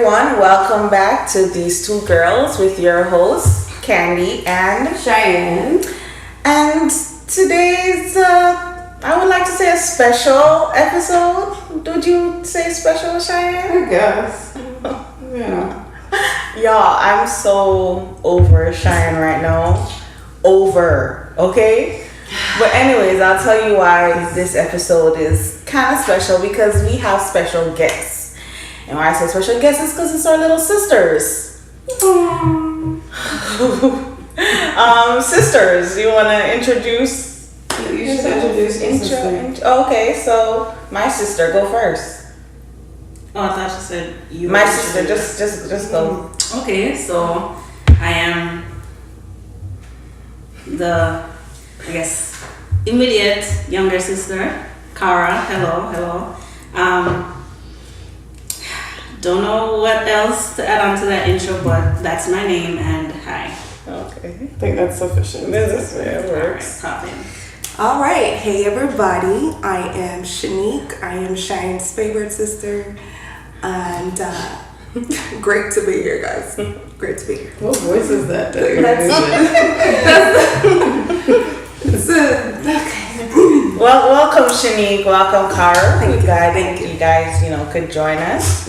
everyone, welcome back to These Two Girls with your hosts, Candy and Chyanne. And today's, I would like to say a special episode. Would you say special, Chyanne? I guess. Yeah. Y'all, I'm so over Chyanne right now. Over, okay? But anyways, I'll tell you why this episode is kind of special, because we have special guests. And why I say special guests is because it's our little sisters. Sisters, you want to introduce? You should introduce your sister. Okay, so my sister, go first. Oh, I thought you said you. My sister, just go. Okay, so I am the, I guess, immediate younger sister, Cara. Hello. Don't know what else to add on to that intro, but that's my name and hi. Okay. I think that's sufficient. This works. Pop in. All right, hey everybody, I am Shanique. I am Chyanne's favorite sister, and great to be here, guys. Great to be here. What voice is that? Well, welcome Shanique, welcome Cara. Thank you. Thank you guys, could join us.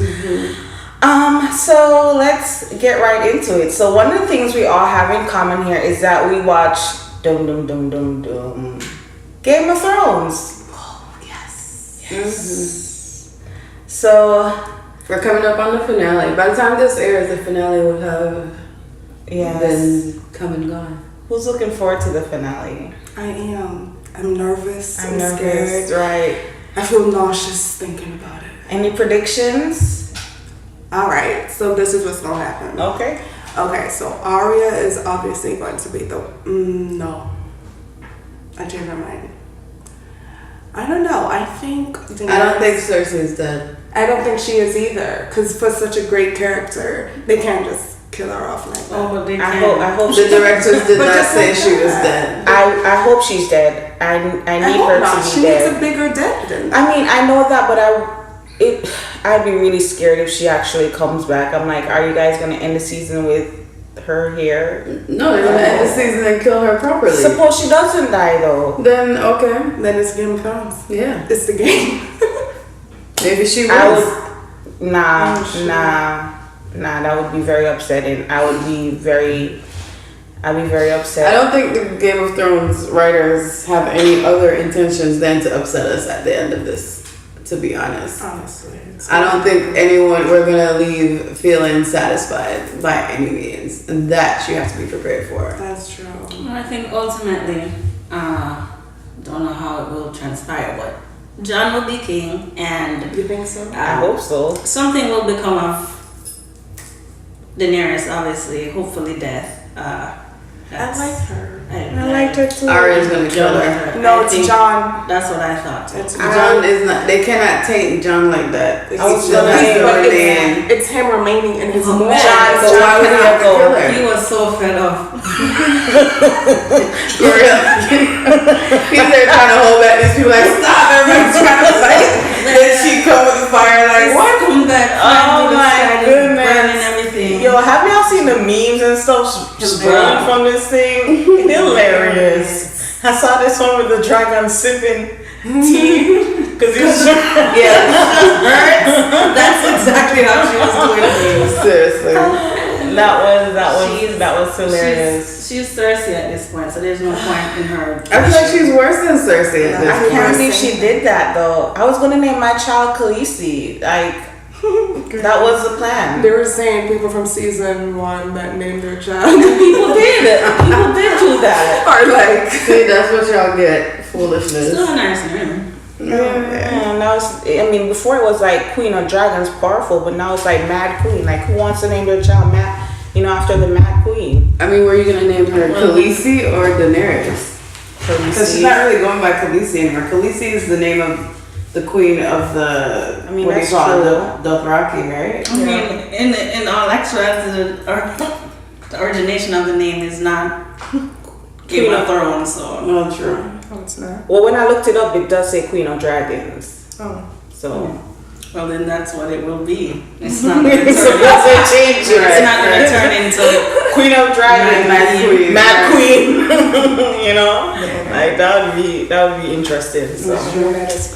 So let's get right into it. So one of the things we all have in common here is that we watch Game of Thrones. Oh, yes. So We're coming up on the finale. By the time this airs, the finale will have been come and gone. Who's looking forward to the finale? I am. I'm nervous. I'm scared. nervous, right? I feel nauseous thinking about it. Any predictions? All right, so this is what's gonna happen. Okay. So Arya is obviously going to be the no. I changed my mind. I don't know. I think I don't think Cersei's dead. I don't think she is either. Because for such a great character, they can't just kill her off like that. Oh, but they I can. hope The directors did But not just say like she was that. dead. I hope she's dead. I need hope her not. to be She dead. needs a bigger death than that. I mean, I know that, but I'd be really scared if she actually comes back. I'm like, are you guys gonna end the season with her here? No, they're gonna end the season and kill her properly. Suppose she doesn't die though. Then okay, Then it's Game of Thrones. yeah, It's the game. maybe she I was. would, nah. That would be very upsetting. I'd be very upset. I don't think the Game of Thrones writers have any other intentions than to upset us at the end of this, to be honest. Honestly. I don't think we're gonna leave feeling satisfied by any means. And that you have to be prepared for. That's true. Well, I think ultimately, don't know how it will transpire, but Jon will be king, and You think so? I hope so. something will become of Daenerys. Obviously, hopefully death. I like her. I liked her too. Arya's gonna kill her. No, it's Jon. That's what I thought. It's Jon is not. They cannot taint Jon like that. I was He's still gonna has say, to But remain. it's him remaining in his Oh, moon. man. So why would he have to kill her? He was so fed up. For real. He's there trying to hold back these people. Like, stop! Everybody's trying to fight. Then she come with the fire. Like, what? Come back. Oh my goodness. Burning everything. Yo, have y'all seen the memes and stuff sprung from this thing? Hilarious. I saw this one with the dragon sipping tea because he was Yeah, that's exactly how she was doing it. Seriously. that was hilarious. She's Cersei at this point, so there's no point in her. I feel like she's worse than Cersei at I this can't point. believe she did that though. I was gonna name my child Khaleesi. Like that was the plan. They were saying people from season 1 that named their child. People did do that. Are like, See, that's what y'all get. Foolishness. Still a nice name. Yeah, now before it was like Queen of Dragons, powerful, but now it's like Mad Queen. Like who wants to name their child Mad? After the Mad Queen. I mean, were you gonna name her Khaleesi or Daenerys? Because she's not really going by Khaleesi anymore. Khaleesi is the name of the queen of the. I mean, what do you that's call true. it? The Dothraki, right? I mean, in all actuality, the origination of the name is not Game of Thrones, so. No, true. oh, it's not. Well, when I looked it up, it does say Queen of Dragons. Oh. So Well, then that's what it will be. It's not going to It's turn supposed to change it. It's not going to turn into Queen of Dragons, Mad Queen. You know, like that would be interesting. So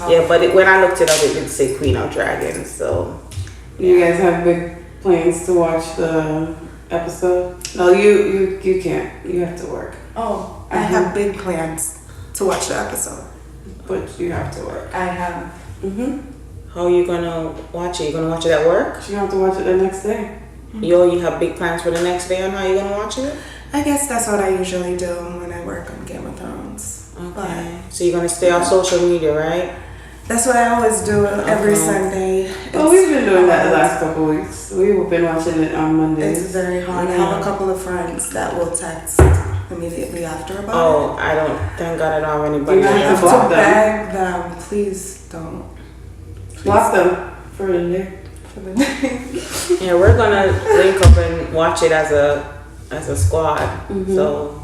yeah, but when I looked it up, it did say Queen of Dragons. So you guys have big plans to watch the episode? No, you can't. You have to work. Oh, I have big plans to watch the episode. But you have to work. I have. how are you gonna watch it? You gonna watch it at work? You have to watch it the next day. You have big plans for the next day on how you gonna watch it? I guess that's what I usually do when I work on Game of Thrones. Okay. So you're gonna stay off social media, right? That's what I always do every Sunday. Oh, we've been doing that the last couple of weeks. We've been watching it on Mondays. It's very hard. I have a couple of friends that will text immediately after about it. Oh, I don't. Thank God I don't have anybody. You I have block to them. beg them. Please don't. Block them for the day. Yeah, we're gonna link up and watch it as a squad. So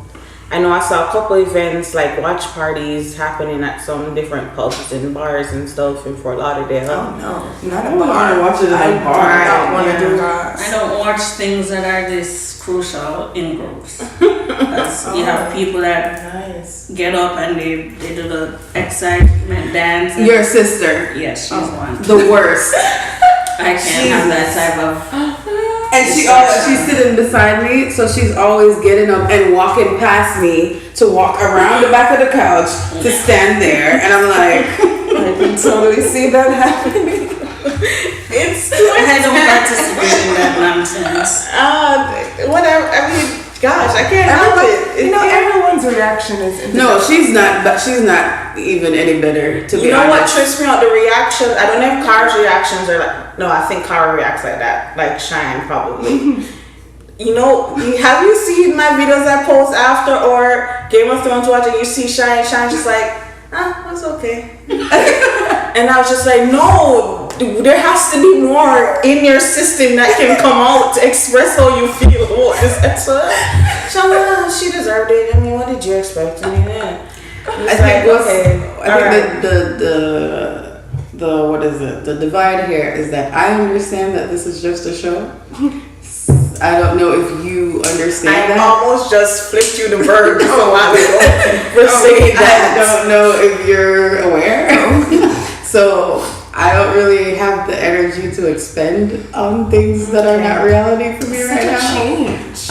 I know I saw a couple events like watch parties happening at some different pubs and bars and stuff in Fort Lauderdale. Oh no, not I a don't want bar. to watch it I in a bar. do not want to do that. I don't watch things that are this crucial in groups. Because you have people that Nice. get up and they do the excitement dance. And Your sister, yes, she's one. the worst. I can't have that type of. And she's sitting beside me, so she's always getting up and walking past me to walk around the back of the couch to stand there, and I'm like, I can totally see that happening. It's I don't participate in that nonsense. whatever. I mean, gosh, I can't help it. You know, everyone's reaction is. no, she's not. But she's not even any better. To be You know what honest. trips me out? The reactions. I don't know if Cara's reactions are like. No, I think Cara reacts like that, like Chyanne probably. You know, have you seen my videos I post after or Game of Thrones watching? You see Chyanne just like, that's okay. And I was just like, no, there has to be more in your system that can come out to express how you feel about this episode. She deserved it. I mean, what did you expect? I mean, yeah. I think the what is it? The divide here is that I understand that this is just a show. I don't know if you understand that. I almost just flipped you the bird just a while ago for saying that. I don't know if you're aware. So I don't really have the energy to expend on things that are not reality for me right now. Change.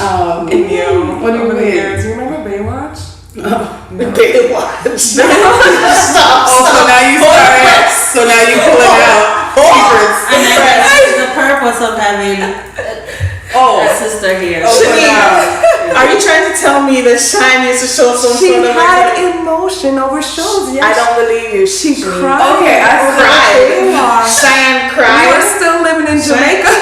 What do you mean? Do you remember Baywatch? Baywatch. Stop. So now you started. So now you pulling out secrets. And that's the purpose of having a sister here. Shanique, are you trying to tell me that Chyanne used to show some She sort of had emotion over shows. Yes. I don't believe you. She Shanique. cried. Okay, I cried. Baywatch. Chyanne We cried. were still living in Jamaica.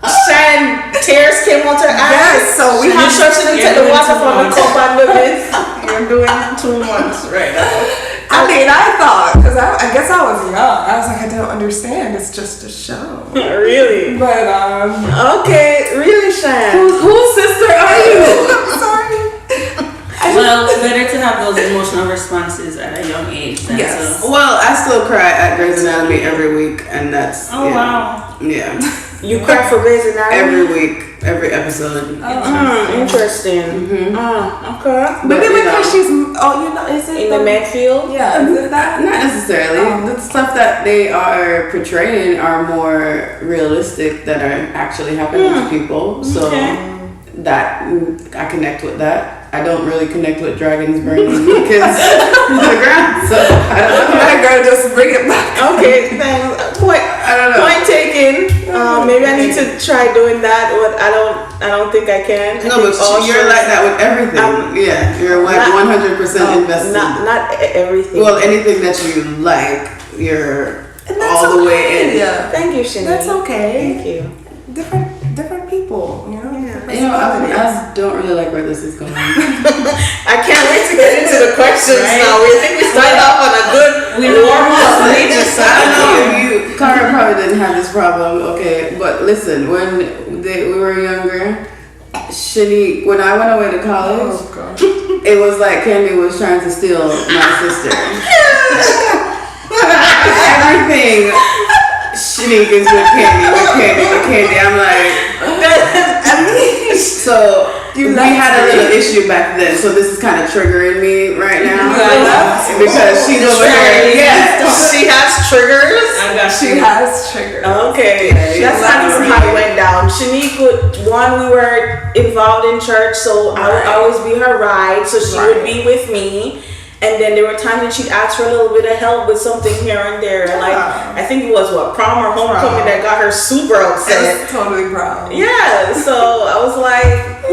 Chyanne tears came out her eyes. Yes, so we You had sure she didn't take the doing water too from the much. cup and do this? You're doing too much right now. I mean, I thought, because I guess I was young. I was like, I don't understand. It's just a show. Really? But, Okay, really, Chyanne. Whose sister are you? I'm sorry. Well, better to have those emotional responses at a young age than Yes. to. Well, I still cry at Grey's Anatomy every week, and that's Oh, wow. Yeah, You cry for Grey's Anatomy? every week, every episode. Interesting. Okay. Maybe you because know, she's, is it In the med field? Yeah, is it that? Not necessarily. The stuff that they are portraying are more realistic that are actually happening to people. So that I connect with that. I don't really connect with dragons burning because to the ground. So I don't know. I gotta just bring it back. Okay, thanks. I don't know. Point taken. Maybe I need to try doing that, but I don't think I can. No, but you're like that with everything. Yeah, you're like 100% invested. Not everything. Well, anything that you like, you're And that's all the way okay. in. Yeah. Thank you, Shanique. That's okay. Thank you. Different people, you know? You know, I don't really like where this is going. I can't wait to get into the questions now. We think we started off on a good, normal major I side. know Cara probably didn't have this problem, okay, but listen, when we were younger, Shanique, when I went away to college, it was like Candy was trying to steal my sister. Everything. Shanique is with Candy. I'm like, so we had a little issue back then. So this is kind of triggering me right now because she's over here. Yeah, she has triggers. She has triggers. Okay, that's not how it went down. Shanique we were involved in church, so I would always be her ride. So she would be with me. And then there were times when she'd ask for a little bit of help with something here and there. Like, I think it was prom or homecoming that got her super upset. It's totally prom. Yeah, so I was like,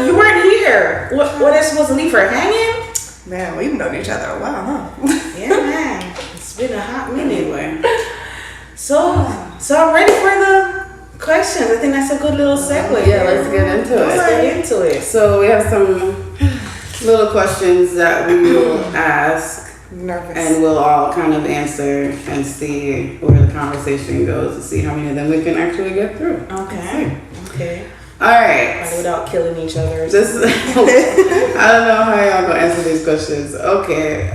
you weren't here. What is supposed to leave her hanging? Man, we've known each other a while, huh? Yeah, man. It's been a hot minute anyway. So I'm ready for the questions. I think that's a good little segue. Yeah, let's get into it. Let's get into it. So we have some little questions that we will ask, Nervous. and we'll all kind of answer and see where the conversation goes to see how many of them we can actually get through. Okay. All right. Without killing each other. I don't know how y'all gonna answer these questions. Okay,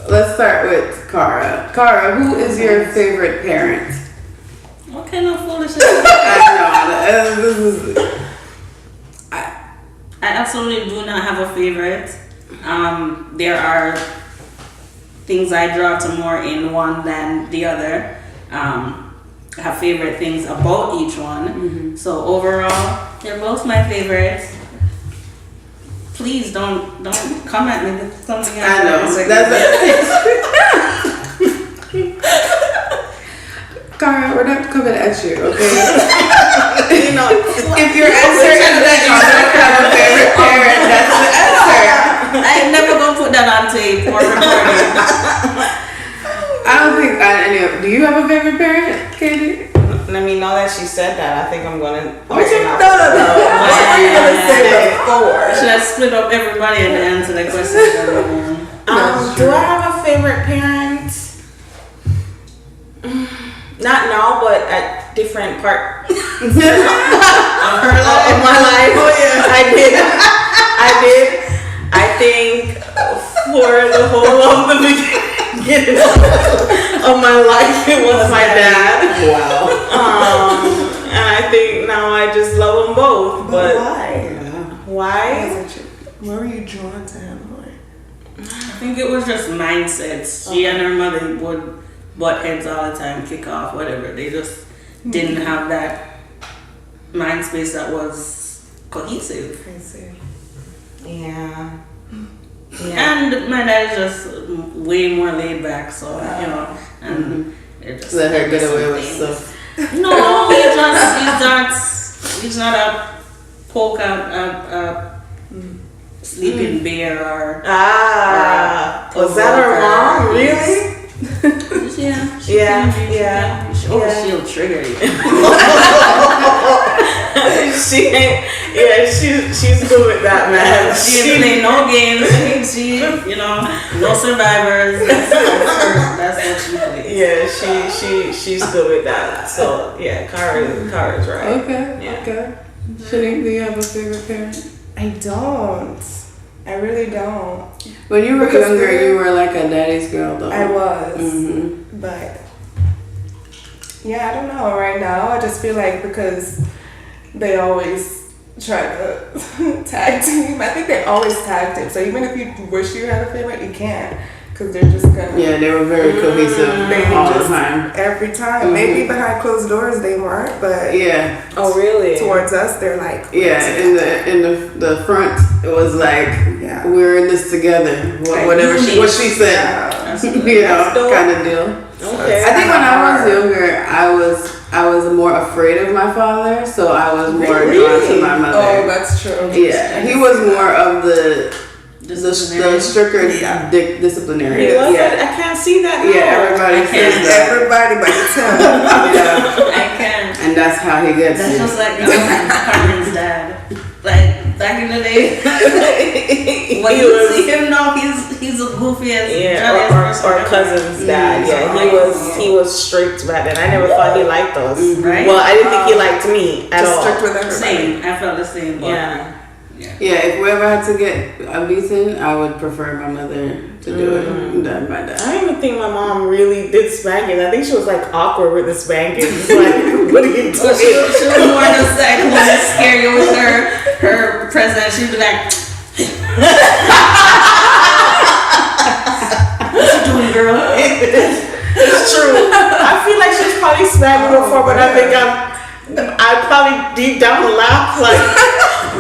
let's start with Cara. Cara, who is your favorite parent? What kind of foolishness? I know. This is. I absolutely do not have a favorite. There are things I draw to more in one than the other. I have favorite things about each one. Mm-hmm. So overall, they're both my favorites. Please don't come at me with something else. I know. Cara, we're not coming at you, okay? If your answer is that you don't have a favorite parent, that's the answer. I'm never gonna put that on tape or recording. I don't think any of. Do you have a favorite parent, Candy? I mean, now that she said that, I think I'm gonna. What you? No. What are you gonna say before? Should I split up everybody and answer the question? Do I have a favorite parent? Not now, but at different parts of my life. Oh yeah, I did. I think for the whole of the beginning of my life, it was my dad. Wow. And I think now I just love them both. But why? Why? Where were you drawn to him? I think it was just mindsets. She and her mother would butt heads all the time, kick off, whatever. They just didn't have that mind space that was cohesive. Yeah. And my dad is just way more laid back, so and it just let her get away with stuff. No, he's not a poke out sleeping bear or was that her mom? Really? Yeah. She'll trigger you. She's good with that, man. She ain't play no games. She no survivors. That's what she plays. Yeah, she's good with that. So yeah, Cara's right. Okay. Yeah. Okay. Shanique, do you have a favorite parent? I don't. I really don't. When you were younger, you were like a daddy's girl, though. I was. Mm-hmm. But yeah, I don't know. Right now, I just feel like because they always try to tag team. I think they always tag team. So even if you wish you had a favorite, you can't. Because they're just gonna. Yeah, they were very cohesive all the time. Every time. Maybe behind closed doors they weren't, but yeah. Oh really? Towards us, they're like. Yeah, in the front, it was like we're in this together. Whatever what she said, kind of deal. Okay. I think when I was younger, I was more afraid of my father, so I was more drawn to my mother. Oh, that's true. Yeah, he was more of the stricter disciplinary. He was? I can't see that now. Yeah, everybody says that. Everybody but him. Yeah. I can. And that's how he gets That's you. just like Carmen's dad. Like back in the day, when you see him now, he's a goofy as or cousin's dad. Yeah, he was strict back then. I never thought he liked us. Right? Well, I didn't think he liked me at all. Strict with everybody. Same. I felt the same. Yeah. Yeah, if we ever had to get a beating, I would prefer my mother to do it done by that. I don't even think my mom really did spanking. I think she was like awkward with the spanking. It's like, what are you doing? So she was more just like want to scare you with her presence. She'd be like, "What you doing, girl?" It's true. I feel like she's probably smacked me before, but I think I probably deep down laugh like,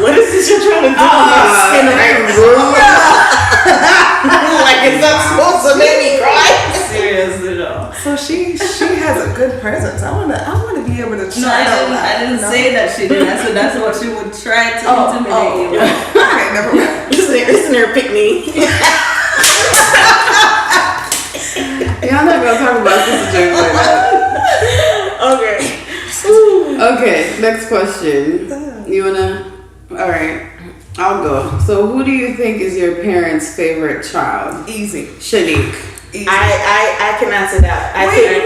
what is this you're trying to do? Skin right like, is that supposed to make me cry? Seriously though. So she has a good presence. I wanna be able to try No, I didn't say that she did. I said that's what she would try to intimidate you. Okay, never mind. Listen here, pick me. Y'all not gonna talk about Sister James like that. Okay. Okay, next question. You wanna? All right, I'll go. So, who do you think is your parents' favorite child? Easy. Shanique. Easy. I can answer that. I think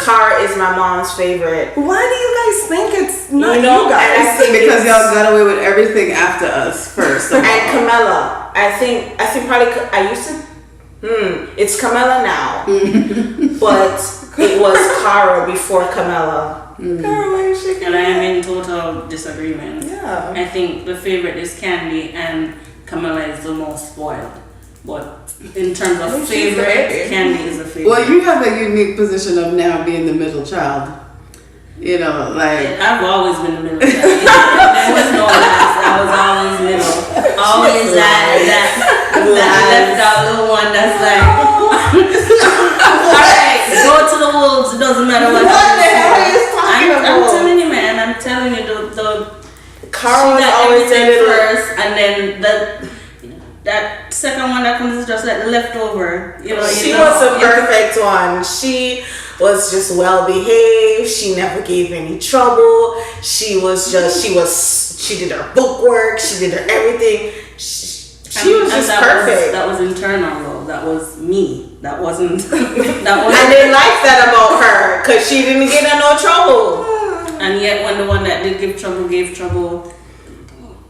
Cara is my mom's favorite. Why do you guys think it's not You know, you guys? and I think Because y'all got away with everything after us first. And Camilla, I think probably I used to. It's Camilla now, but it was Cara before Camilla. Cara, why you shaking And I your am head? in total disagreement. Yeah. I think the favorite is Candy and Camilla is the most spoiled. But in terms of think she's the favorite, baby. Candy is the favorite. Well, you have a unique position of now being the middle child. You know, like I've always been the middle child. There was no last. I was always middle. Always that left out little one that's like, alright, go to the wolves. It doesn't matter what. What the hell are you talking I'm about? telling you, man. I'm telling you, the Cara she was got always everything in it. first, and then that second one that comes is just like leftover. You know, She was a perfect one. She was just well behaved. She never gave any trouble. She did her bookwork. She did her everything. She was just perfect. That was internal though. That was me. That wasn't. I didn't like that about her because she didn't get in no trouble. And yet, when the one that did give trouble gave trouble,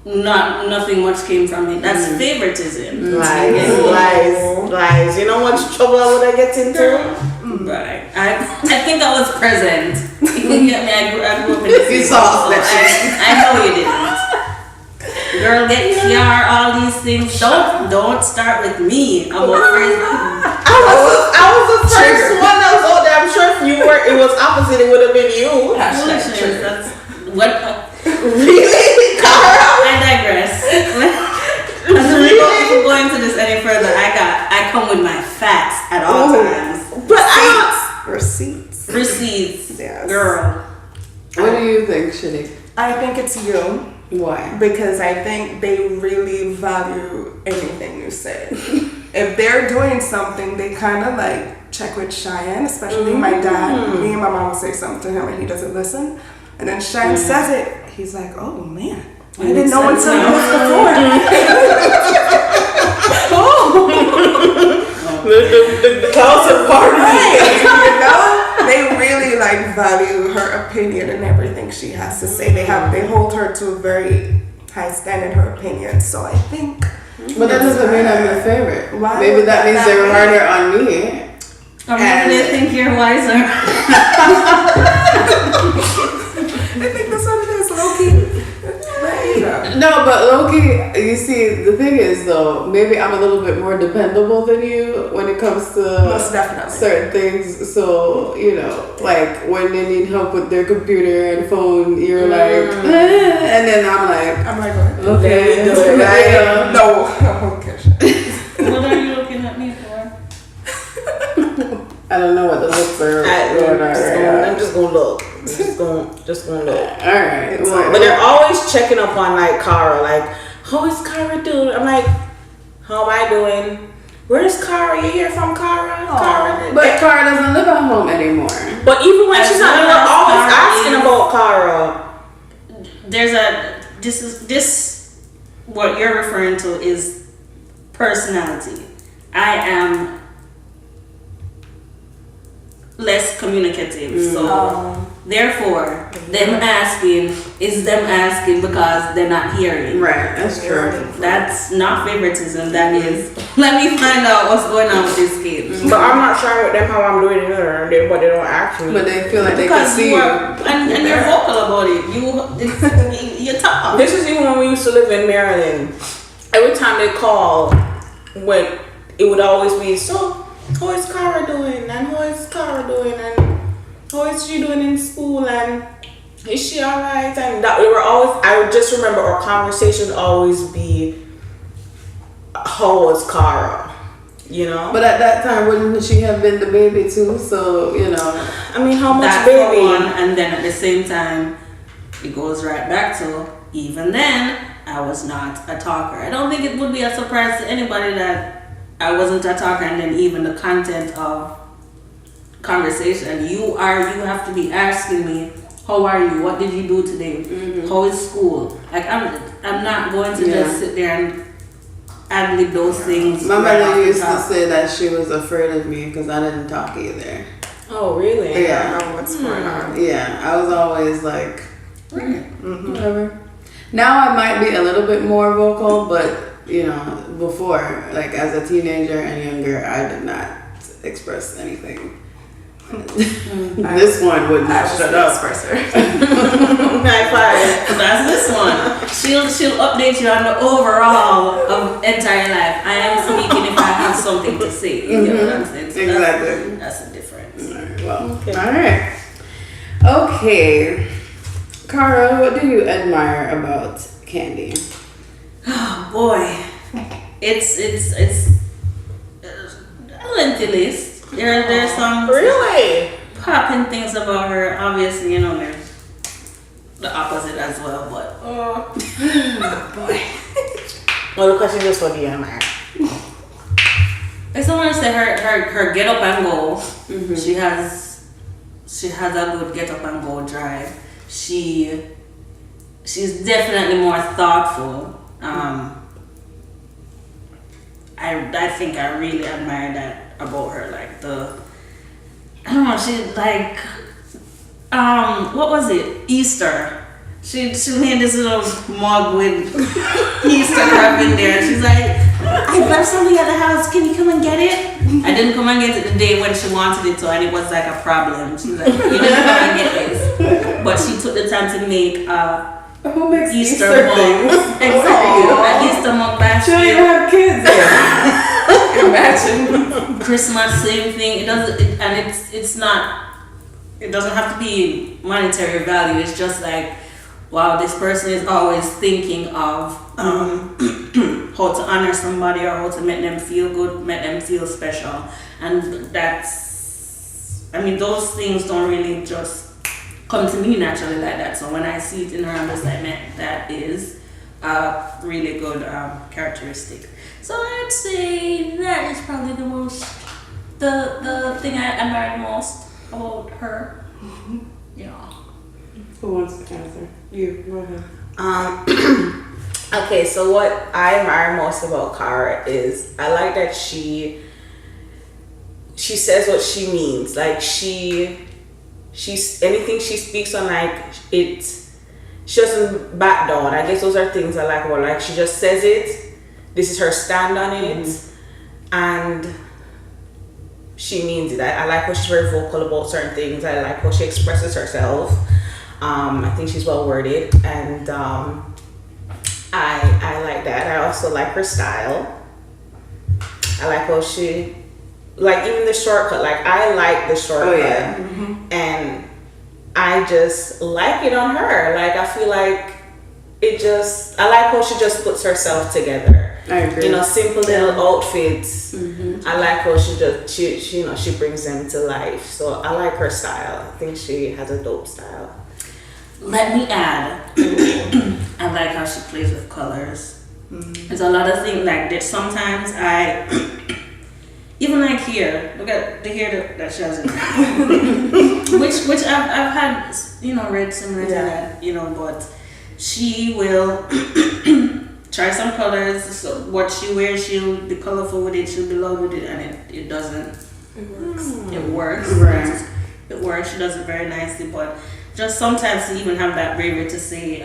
nothing much came from it. That's favoritism. Lies. You know what trouble I would have get into? Right. I think I was present. You get me? I grew up in the You city, saw so that I know you didn't. Girl, get PR, all these things. Don't start with me about Facebook. I was the first one that was older. I'm sure if you were, it was opposite. It would have been you. Foolishness. That's what. Really, Cara? I digress. If we go into this any further, I come with my facts at all times. But I Receipts. Receipts, Yes. girl. what do you think, Shanique? I think it's you Why? because I think they really value anything you say. If they're doing something, they kind of like check with Chyanne, especially my dad. Me and my mom will say something to him and he doesn't listen. And then Chyanne says it. He's like, oh man, I didn't know until this before. the closet party. Right. You know? They really like value her opinion and everything she has to say. They hold her to a very high standard, her opinion. So I think. But that doesn't mean I'm your favorite. Why Maybe would that means that they were be? harder on me. Or maybe they think you're wiser. I think that's what it is, low-key. But, you know. No, but Loki, you see, the thing is though, maybe I'm a little bit more dependable than you when it comes to Most definitely. certain things. So, you know, like when they need help with their computer and phone, you're like, and then I'm like, okay, Right. No. Okay. What are you looking at me for? I don't know what the looks are going on right now. I'm just gonna look. Just gonna look. Alright. But they're always checking up on like Cara, like, how is Cara doing? I'm like, how am I doing? Where's Cara? You hear from Cara? Cara? But Cara doesn't live at home anymore. But even when As she's not, well they're as always Cara asking is- about Cara. This what you're referring to is personality. I am less communicative, so therefore, them asking is them asking because they're not hearing. Right, that's true. That's not favoritism. That is, let me find out what's going on with this kid. But I'm not sharing with them how I'm doing it either, but they don't actually. But they feel like they can Because see you you. are, and you're vocal about it. You talk. This is even when we used to live in Maryland. Every time they call, when it would always be, so how is Cara doing, and how is Cara doing, and how is she doing in school, and is she alright? And that we were always. I would just remember our conversation would always be, how was Cara? You know. But at that time, wouldn't she have been the baby too? So, you know. I mean, how much That's baby? for one, and then at the same time, it goes right back to, even then, I was not a talker. I don't think it would be a surprise to anybody that I wasn't a talker, and then even the content of conversation. You have to be asking me, how are you? What did you do today? How is school? Like I'm not going to just sit there and ad-lib those things. My right off mother the used to top. say that she was afraid of me because I didn't talk either. Oh, really? I Yeah. don't know what's going on. Yeah, I was always like, Right. whatever. Now I might be a little bit more vocal, but you know, before, like as a teenager and younger, I did not express anything. This one would I not was shut the up. expressor. High five. That's this one. She'll update you on the overall of entire life. I am speaking if I have something to say. You know what I'm saying? So Exactly. That's the difference. Alright, well, alright. Okay. Cara, what do you admire about Candy? Oh boy, it's a lengthy list. There's some Really? popping things about her. Obviously, you know there's the opposite as well, but boy. Well, the question is for the MR. I still want to say her get up and go. She has a good get up and go drive. She's definitely more thoughtful. I think I really admire that about her. Like I don't know. She like what was it? Easter. She made this little mug with Easter crab in there. She's like, I left something at the house. Can you come and get it? I didn't come and get it the day when she wanted it to, and it was like a problem. She's like, you didn't come and get this. But she took the time to make Who makes Easter Easter mug. things? Exactly. An Easter mug She don't even basket. have kids. Imagine. Christmas, same thing. It doesn't, and it's not. It doesn't have to be monetary value. It's just like, wow, this person is always thinking of how to honor somebody or how to make them feel good, make them feel special, and I mean, those things don't really just come to me naturally like that. So when I see it in her, I'm just like, man, that is a really good characteristic. So I'd say that is probably the thing I admire the most about her. Yeah. Who wants to answer? You, go ahead. Okay, so what I admire most about Cara is I like that she says what she means. Like she's anything she speaks on, like she doesn't back down. I guess those are things I like about her. Like she just says it. This is her stand on it, and she means it. I like how she's very vocal about certain things. I like how she expresses herself. I think she's well worded, and I like that. I also like her style. I like how she, like even the shortcut. Like I like the shortcut, and I just like it on her. Like I feel like I like how she just puts herself together. I agree. You know, simple little outfits. I like how she brings them to life. So I like her style. I think she has a dope style. Let me add, I like how she plays with colors. There's a lot of things like that. Sometimes even like here, look at the hair that she has in which I've had, read similar to that, but she will try some colors. So what she wears, she'll be colorful with it, she'll be loud with it, and it doesn't. It works. Right. It works. She does it very nicely, but just sometimes to even have that bravery to say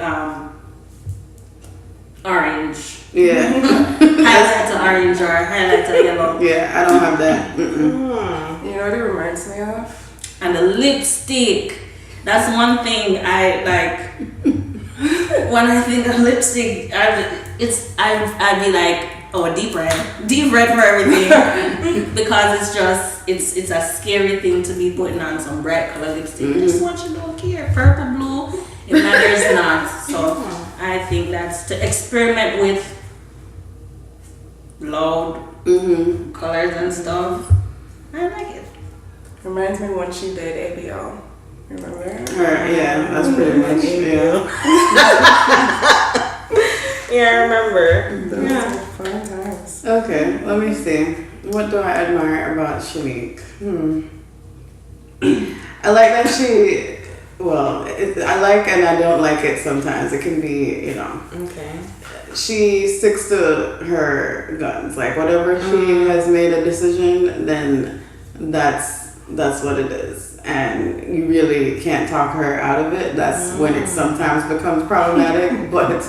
orange. Yeah. Highlight to orange or highlight to yellow. Yeah, I don't have that. You know what it reminds me of? And the lipstick. That's one thing I like. When I think of lipstick, I'd be like, oh, deep red for everything, because it's a scary thing to be putting on some bright color lipstick. I just want you to look here, purple, blue. It matters not. So I think that's to experiment with loud colors and stuff. I like it. Reminds me when she did ABO. Remember? Yeah, that's pretty much. Yeah. Yeah, I remember. Those were fun times. Okay, let me see. What do I admire about Shanique? I like that she. Well, I like and I don't like it sometimes. It can be, Okay. She sticks to her guns. Like whatever she has made a decision, then that's what it is. And you really can't talk her out of it. That's when it sometimes becomes problematic. But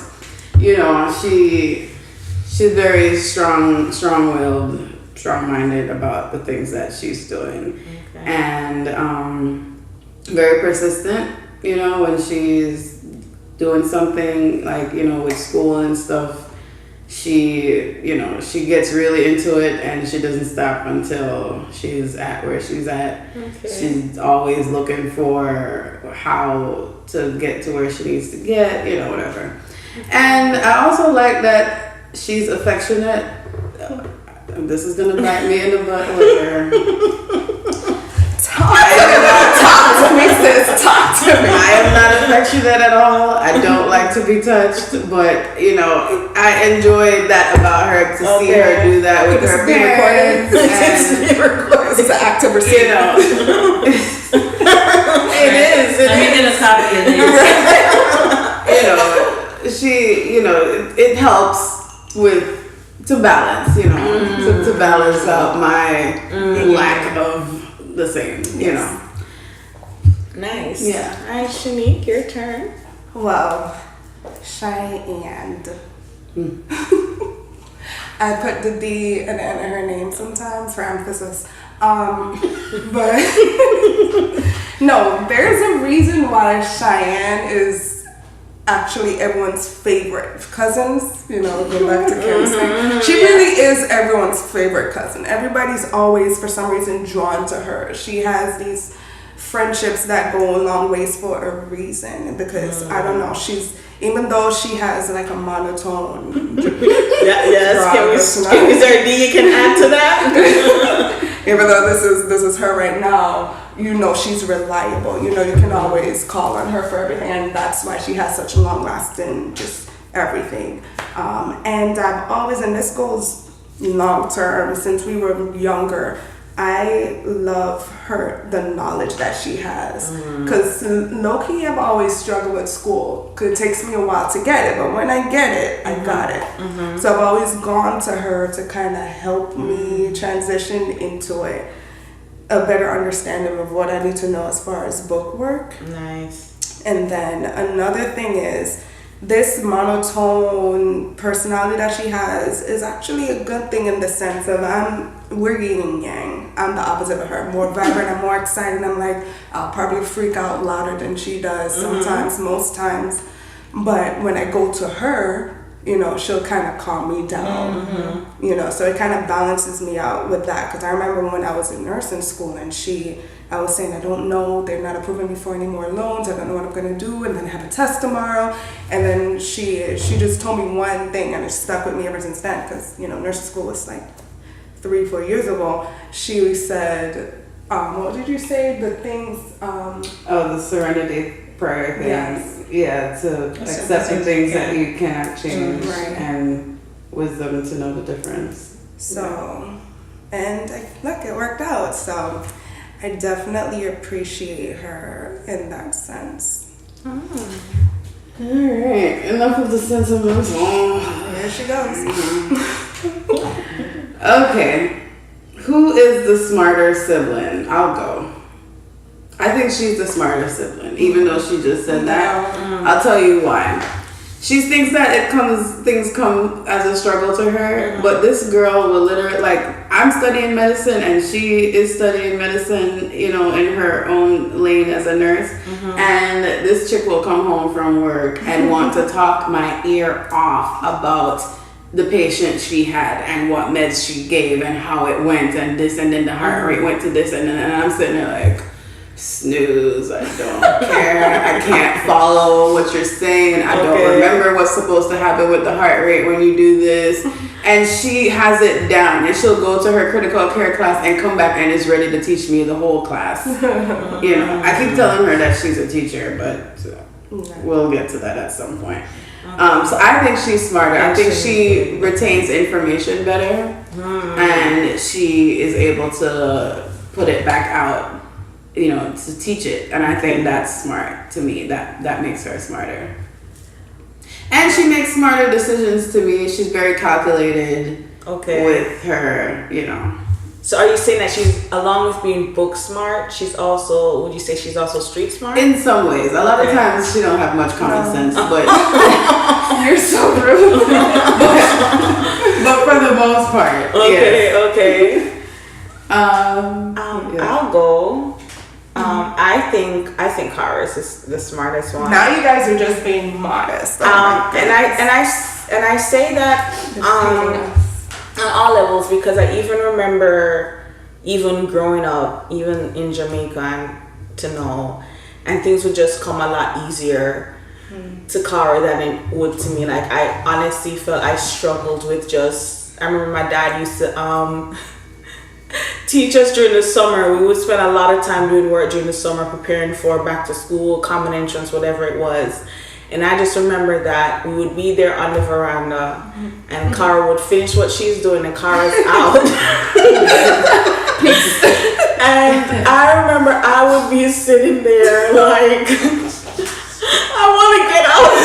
she's very strong-willed, strong-minded about the things that she's doing, and very persistent. When she's doing something like with school and stuff, she gets really into it and she doesn't stop until she's at where she's at. Okay. She's always looking for how to get to where she needs to get, whatever. And I also like that she's affectionate. This is gonna bite me in the butt later. Talk to me, sis. Talk to me. I am not affectionate at all. I don't like to be touched, but I enjoy that about her, to see her do that with her parents. This is an act of receiving. It is. Let me get a copy of this. It helps to balance, to balance out my lack of the same, Nice. Yeah. All right, Shanique, your turn. Well, Chyanne. I put the D at the end of her name sometimes for emphasis. But no, there's a reason why Chyanne is actually everyone's favorite cousins. Go back to Kim's thing. She really is everyone's favorite cousin. Everybody's always, for some reason, drawn to her. She has these friendships that go a long ways for a reason, because I don't know, even though she has like a monotone yes, is there a D you can add to that? Even though this is her right now, she's reliable. You can always call on her for everything, and that's why she has such a long lasting just everything. And I've always, and this goes long term, since we were younger, I love the knowledge that she has. Because low-key, I've always struggled with school. Because it takes me a while to get it. But when I get it, I got it. So I've always gone to her to kind of help me transition into a better understanding of what I need to know as far as book work. Nice. And then another thing is, this monotone personality that she has is actually a good thing in the sense of we're yin and yang. I'm the opposite of her. More vibrant, I'm more excited. I'm like, I'll probably freak out louder than she does sometimes, most times. But when I go to her, she'll kind of calm me down. So it kind of balances me out with that. Because I remember when I was in nursing school and I was saying, I don't know, they're not approving me for any more loans, I don't know what I'm gonna do, and then I have a test tomorrow. And then she just told me one thing, and it stuck with me ever since then, because nursing school was like 3-4 years ago. She said, what did you say? The things the serenity prayer things. Yes. Yeah, to accept the things that you cannot change, Right. and wisdom to know the difference. So, and look, it worked out. So I definitely appreciate her in that sense. All right, enough of the sentiments. There she goes. Okay, who is the smarter sibling? I'll go. I think she's the smarter sibling, even though she just said that. I'll tell you why. She thinks that things come as a struggle to her, but this girl will literally, like, I'm studying medicine and she is studying medicine, you know, in her own lane as a nurse. And this chick will come home from work and want to talk my ear off about the patient she had and what meds she gave and how it went and this, and then the heart rate went to this, and then and I'm sitting there like, snooze, I don't care. I can't follow what you're saying. I don't remember what's supposed to happen with the heart rate when you do this. And she has it down, and she'll go to her critical care class and come back and is ready to teach me the whole class. You know, I keep telling her that she's a teacher, but we'll get to that at some point. So I think she's smarter. I think she retains information better, and she is able to put it back out, you know, to teach it. And I think that's smart to me. That makes her smarter. And she makes smarter decisions to me. She's very calculated with her, you know. So are you saying that she's, along with being book smart, she's also, would you say she's also street smart? In some ways. A lot of times she don't have much common sense, but You're so rude. but for the most part. Okay. Yeah. I'll go. I think Cara is the smartest one. Now you guys are just being modest. And I say that on all levels, because I even remember, even growing up, even in Jamaica, and to know, and things would just come a lot easier to Cara than it would to me. Like, I honestly felt I struggled with I remember my dad used to teach us during the summer. We would spend a lot of time doing work during the summer, preparing for back to school, common entrance, whatever it was. And I just remember that we would be there on the veranda, and Cara would finish what she's doing, and Cara's out. And I remember I would be sitting there like, I want to get out.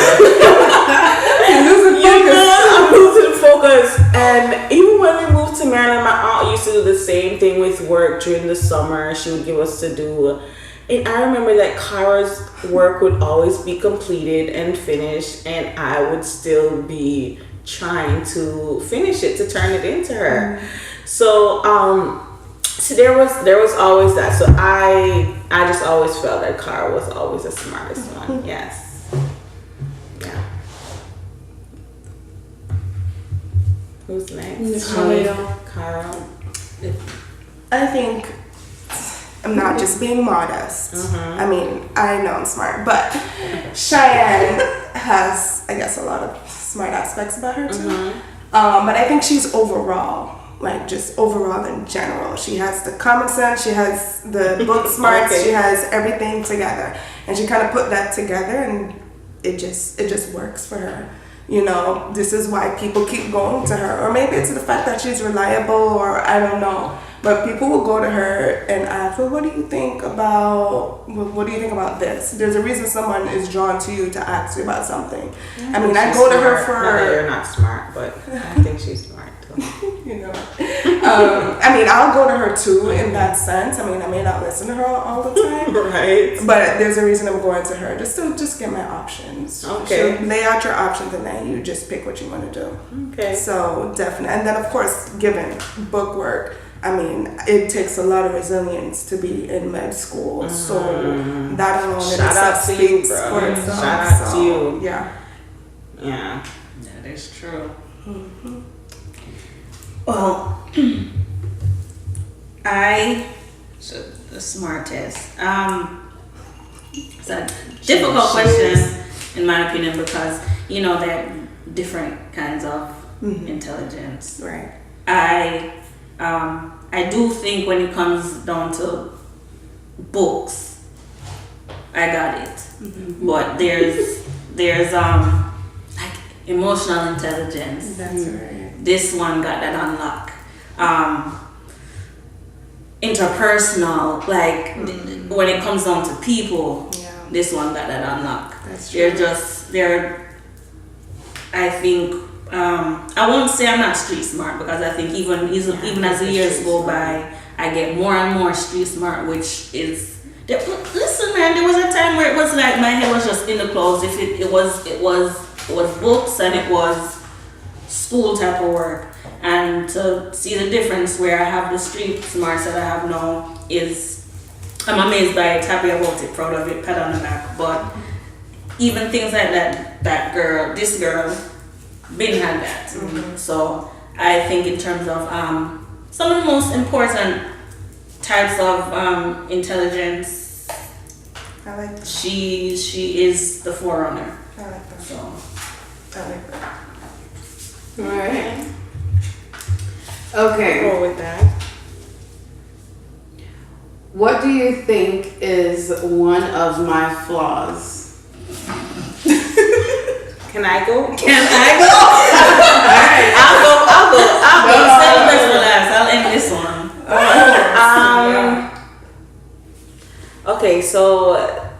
I'm losing focus. And even when we moved to Maryland, my aunt used to do the same thing with work during the summer. She would give us to do. And I remember that Cara's work would always be completed and finished, and I would still be trying to finish it, to turn it into her. So there was always that. So I just always felt that Cara was always the smartest one. Yes. Yeah. Who's next? Cara. I think I'm not just being modest. I mean, I know I'm smart, but Chyanne has, I guess, a lot of smart aspects about her too. But I think she's overall, like just overall in general. She has the common sense, she has the book smarts, she has everything together. And she kind of put that together, and it just works for her. You know, this is why people keep going to her. Or maybe it's the fact that she's reliable, or I don't know. But people will go to her and ask, well, what do you think about this? There's a reason someone is drawn to you to ask you about something. I mean, I go to her for... Not that you're not smart, but I think she's smart too. You know. I mean, I'll go to her too in that sense. I mean, I may not listen to her all the time. Right. But there's a reason I'm going to her, just to get my options. Okay. She'll lay out your options, and then you just pick what you want to do. Okay. So, definitely. And then, of course, given book work, I mean, it takes a lot of resilience to be in med school. So that alone in itself speaks for itself. Shout out to you. Yeah. Yeah. That is true. Well, the smartest. It's a difficult question, in my opinion, because you know there are different kinds of intelligence. Right. I do think when it comes down to books, I got it. But there's like emotional intelligence. That's right. This one got that unlock. Interpersonal, like when it comes down to people, this one got that unlock. That's true. I think, I won't say I'm not street smart, because I think even as the years go by, I get more and more street smart, which is Listen, man, there was a time where it was like my hair was just in the clothes. If it was books and it was school type of work. And to see the difference where I have the street smarts that I have now is, I'm amazed by it, happy about it, proud of it, pat on the back. But even things like this girl, been had that. Mm-hmm. So I think in terms of some of the most important types of intelligence, I like that. she is the forerunner. I like that. So I like that. All right. Okay. Go with that. What do you think is one of my flaws? Can I go? can I go? Alright, I'll go. Save the best for last. I'll end this one. Okay, so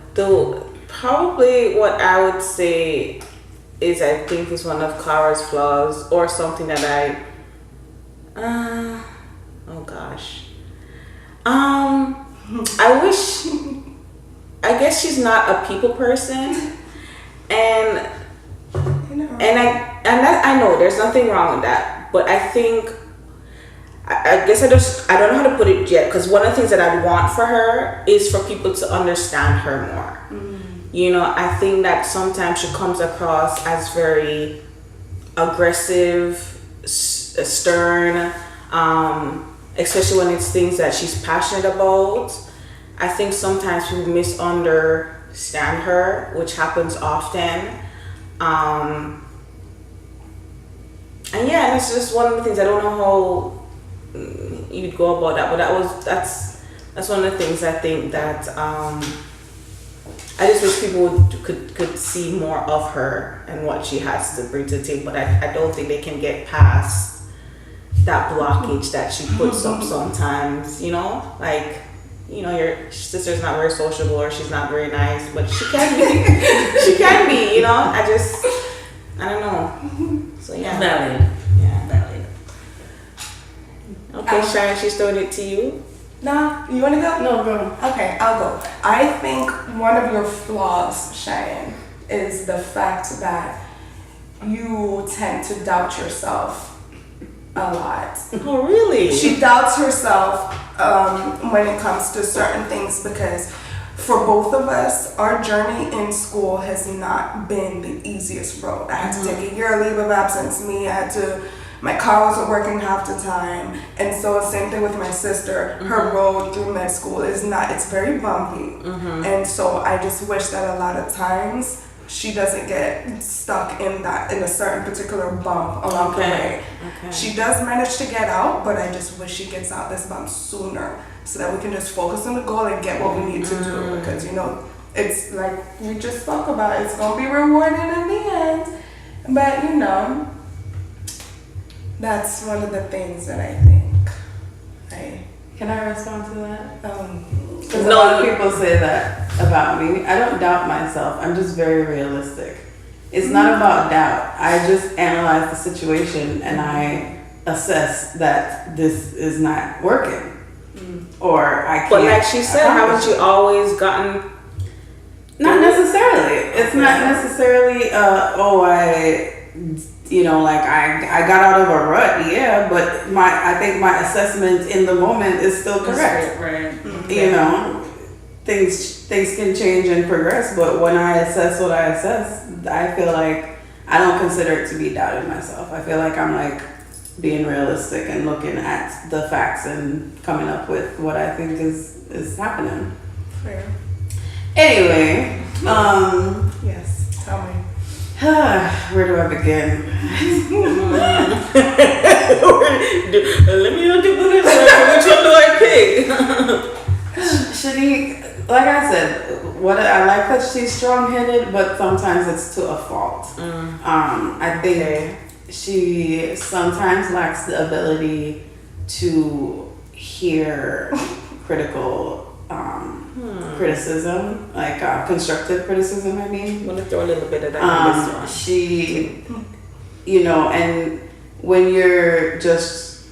probably what I would say is I think is one of Cara's flaws, or something that oh gosh. I guess she's not a people person, and I know there's nothing wrong with that, but I think I guess I don't know how to put it yet, because one of the things that I want for her is for people to understand her more. You know, I think that sometimes she comes across as very aggressive, stern, especially when it's things that she's passionate about. I think sometimes people misunderstand her, which happens often. And yeah, that's just one of the things. I don't know how you'd go about that, but that's one of the things I think that I just wish people could see more of her and what she has to bring to the table. But I don't think they can get past that blockage that she puts up sometimes. You know, like, you know, your sister's not very sociable or she's not very nice, but she can be. She can be. You know, I don't know. So yeah. Valid. Yeah. Valid. Okay, Chyanne, she's throwing it to you. Nah, you wanna go? No, go. Okay, I'll go. I think one of your flaws, Chyanne, is the fact that you tend to doubt yourself a lot. Oh, really? She doubts herself when it comes to certain things, because for both of us, our journey in school has not been the easiest road. I had to take a year leave of absence. My car wasn't working half the time. And so same thing with my sister. Her road through med school it's very bumpy. And so I just wish that a lot of times she doesn't get stuck in a certain particular bump along the way. Okay. She does manage to get out, but I just wish she gets out this bump sooner, so that we can just focus on the goal and get what we need to do. Because, you know, it's like we just spoke about, it's going to be rewarding in the end. But, you know, that's one of the things that I think. Can I respond to that? Because a No. lot of people say that about me. I don't doubt myself. I'm just very realistic. It's not about doubt. I just analyze the situation and I assess that this is not working. Or I can't. But like she said, haven't you always gotten? Not necessarily. It's not necessarily, I got out of a rut, yeah, but I think my assessment in the moment is still correct. Right. You know, things can change and progress, but when I assess what I assess, I feel like I don't consider it to be doubting myself. I feel like I'm like being realistic and looking at the facts and coming up with what I think is happening. Fair. Anyway, Yes, tell me. where do I begin? Let me look at this. Which one do I pick? Shanique, like I said, what I like that she's strong-headed, but sometimes it's to a fault. I think she sometimes lacks the ability to hear critical criticism, like constructive criticism. I mean, I'm gonna throw a little bit of that in this one. she, and when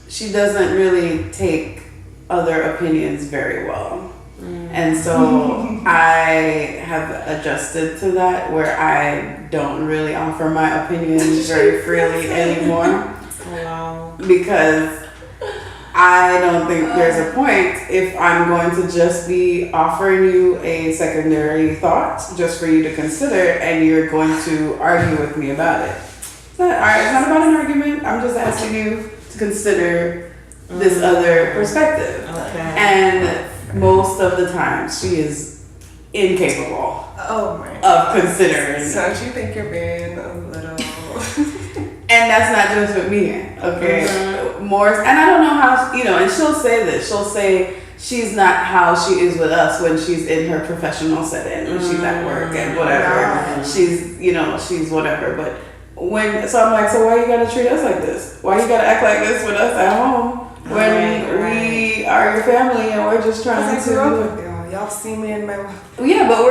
she doesn't really take other opinions very well. And so I have adjusted to that where I don't really offer my opinions very freely anymore. Wow. Because I don't think there's a point if I'm going to just be offering you a secondary thought just for you to consider and you're going to argue with me about it. It's not about an argument. I'm just asking you to consider this other perspective. Okay. And most of the time, she is incapable Oh my. of considering. Don't you think you're being a little? And that's not just with me, okay? More, and I don't know how, and she'll say this. She'll say she's not how she is with us when she's in her professional setting, when she's at work and whatever. She's, she's whatever. But so I'm like, so why you gotta treat us like this? Why you gotta act like this with us at home when we are your family and we're just trying I grew up to? with y'all. Y'all see me in my. Yeah, but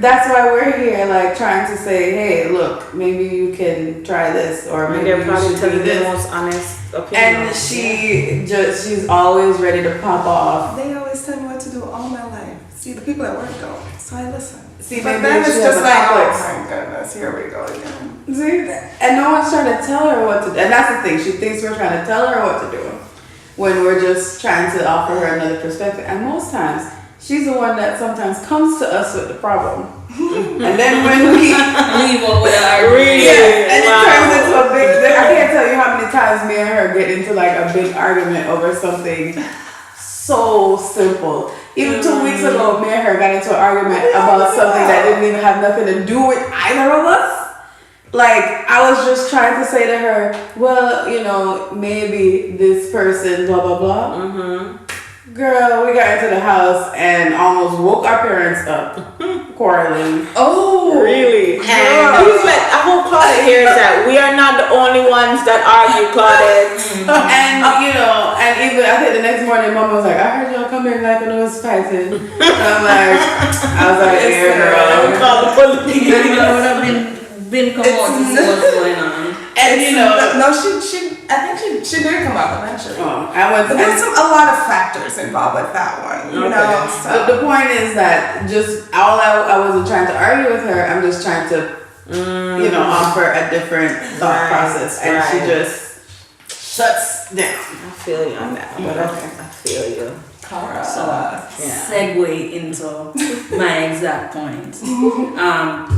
that's why we're here, like trying to say, hey, look, maybe you can try this, or maybe They're you probably should telling do the this. most honest opinion. And she's always ready to pop off. They always tell me what to do all my life. See, the people at work don't, so I listen. See, But maybe then she it's has just a like, complex. oh my goodness, here we go again. See, and no one's trying to tell her what to do. And that's the thing. She thinks we're trying to tell her what to do when we're just trying to offer her another perspective. And most times, she's the one that sometimes comes to us with the problem. And then when we leave over with our yeah, and it turns into a big. I can't tell you how many times me and her get into like a big argument over something so simple. Even 2 weeks ago, me and her got into an argument about something that didn't even have nothing to do with either of us. Like, I was just trying to say to her, well, maybe this person, blah, blah, blah. Girl, we got into the house and almost woke our parents up quarreling. Oh, really? And Please I hope Claudette hears that. We are not the only ones that argue, Claudette. and even I think the next morning, Mama was like, I heard y'all come in like when it was fighting. And I was like, yeah, girl. Call the police. It would have been come out to see what's going on. And no, I think she did come up eventually. But there's a lot of factors involved with that one, you know. So. But the point is that just I wasn't trying to argue with her. I'm just trying to, offer a different thought process, and she just shuts down. I feel you on that, but okay, I feel you. Cara. Segue into my exact point,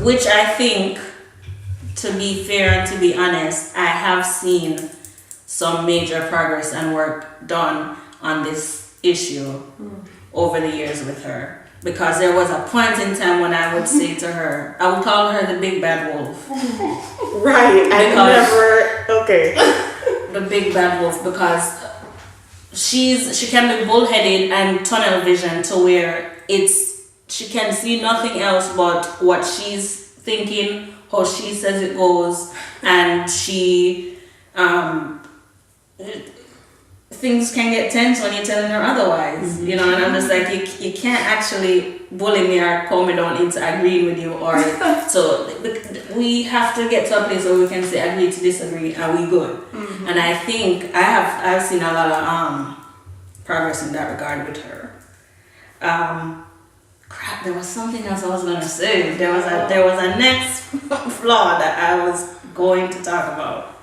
which I think, to be fair and to be honest, I have seen some major progress and work done on this issue over the years with her. Because there was a point in time when I would say to her, I would call her the big bad wolf. Right, okay. The big bad wolf, because she can be bullheaded and tunnel vision to where she can see nothing else but what she's thinking, how she says it goes, and things can get tense when you're telling her otherwise, and I'm just like, you can't actually bully me or calm me down into agreeing with you, or so we have to get to a place where we can say agree to disagree and we good. And I think I've seen a lot of progress in that regard with her. There was something else I was gonna say. There was a next flaw that I was going to talk about.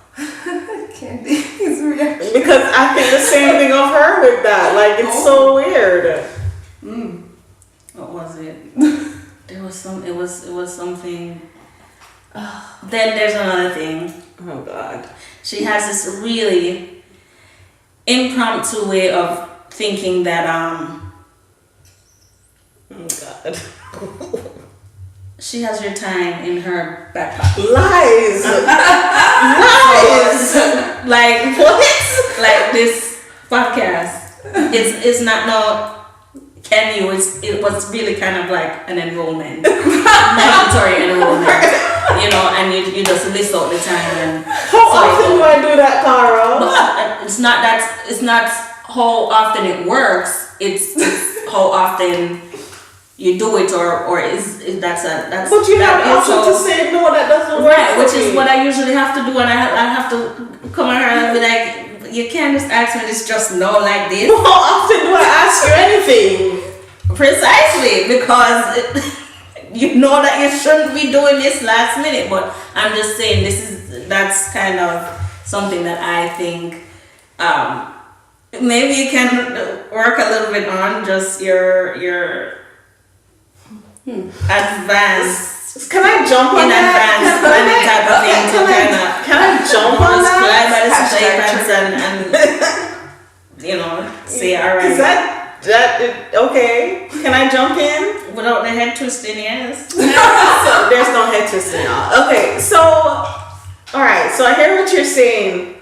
Candy's reaction. Because I think the same thing of her with that. Like, it's so weird. What was it? There was it was something. Then there's another thing. Oh God. She has this really impromptu way of thinking that Oh God. she has your time in her back pocket. Lies. Lies. Like what? Like this podcast. It's not no. Can you? It was really kind of like an enrollment, mandatory enrollment. And you just list out the time and. How often do I do that, Cara? But it's not how often it works. It's how often you do it, or is that's. But you have the option to say no. That doesn't work. Right, which is what I usually have to do, and I have to come around and be like, you can't just ask me this just no like this. How often do I ask you anything? Precisely, because you know that you shouldn't be doing this last minute. But I'm just saying that's kind of something that I think maybe you can work a little bit on, just your advanced. Can I jump on in that? advance planning type of thing to kind of Can I jump on just fly that? by the seat of your pants and say alright. Is that okay? Can I jump in? Without the head twisting, yes. So there's no head twisting, y'all. Okay, so all right. So I hear what you're saying.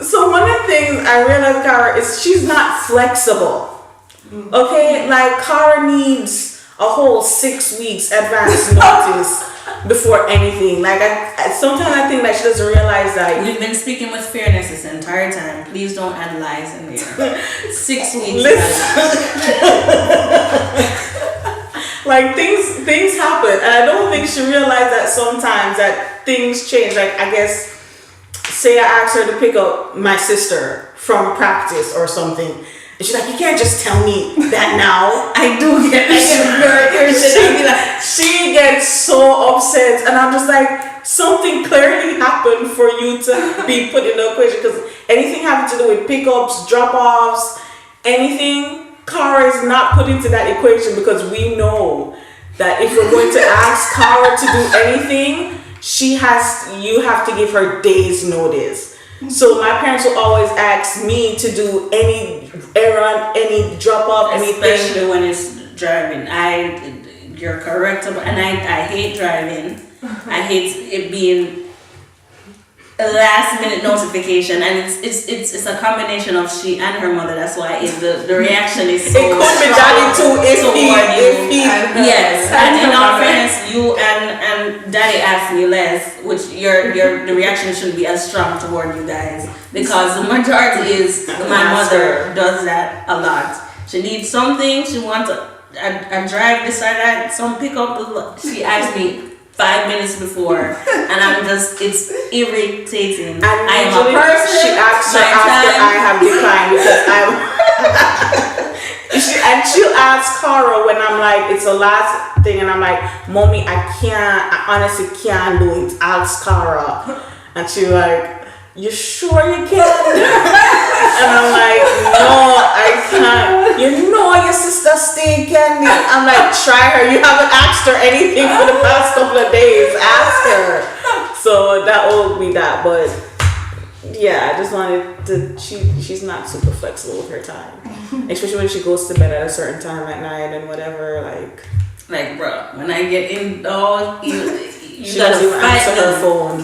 So one of the things I realized, Cara, is she's not flexible. Okay, like Cara needs a whole 6 weeks advance notice before anything. Like sometimes I think that she doesn't realize that. We've been speaking with fairness this entire time. Please don't add lies in there. 6 weeks. Like things happen, and I don't think she realized that sometimes that things change. Like I guess, say I asked her to pick up my sister from practice or something, and she's like, "You can't just tell me that now." I do get very irritated. She gets so upset, and I'm just like, something clearly happened for you to be put in the equation, because anything having to do with pickups, drop-offs, anything, Cara is not put into that equation, because we know that if we're going to ask Cara to do anything, you have to give her days notice. So my parents will always ask me to do any errand, any drop off, anything. Especially when it's driving. You're correct, and I hate driving. I hate it being a last minute notification, and it's a combination of she and her mother. That's why the reaction is so it could be daddy too if he yes. And in all fairness, you and daddy asked me less, which the reaction shouldn't be as strong toward you guys, because the majority is my mother does that a lot. She needs something, she wants a drive this or that, some pickup. She asked me 5 minutes before, and I'm just, it's irritating. And I am a person. She asks her after I have declined, because and she'll ask Cara when I'm like, it's the last thing, and I'm like, "Mommy, I honestly can't do it. Ask Cara." And she's like, "You sure you can?" And I'm like, "No, I can't. You know your sister stay candy." I'm like, "Try her. You haven't asked her anything for the past couple of days. Ask her." So that will be that. But yeah, I just wanted to. She's not super flexible with her time, especially when she goes to bed at a certain time at night and whatever. Like, bro, when I get in, she doesn't even answer her phone.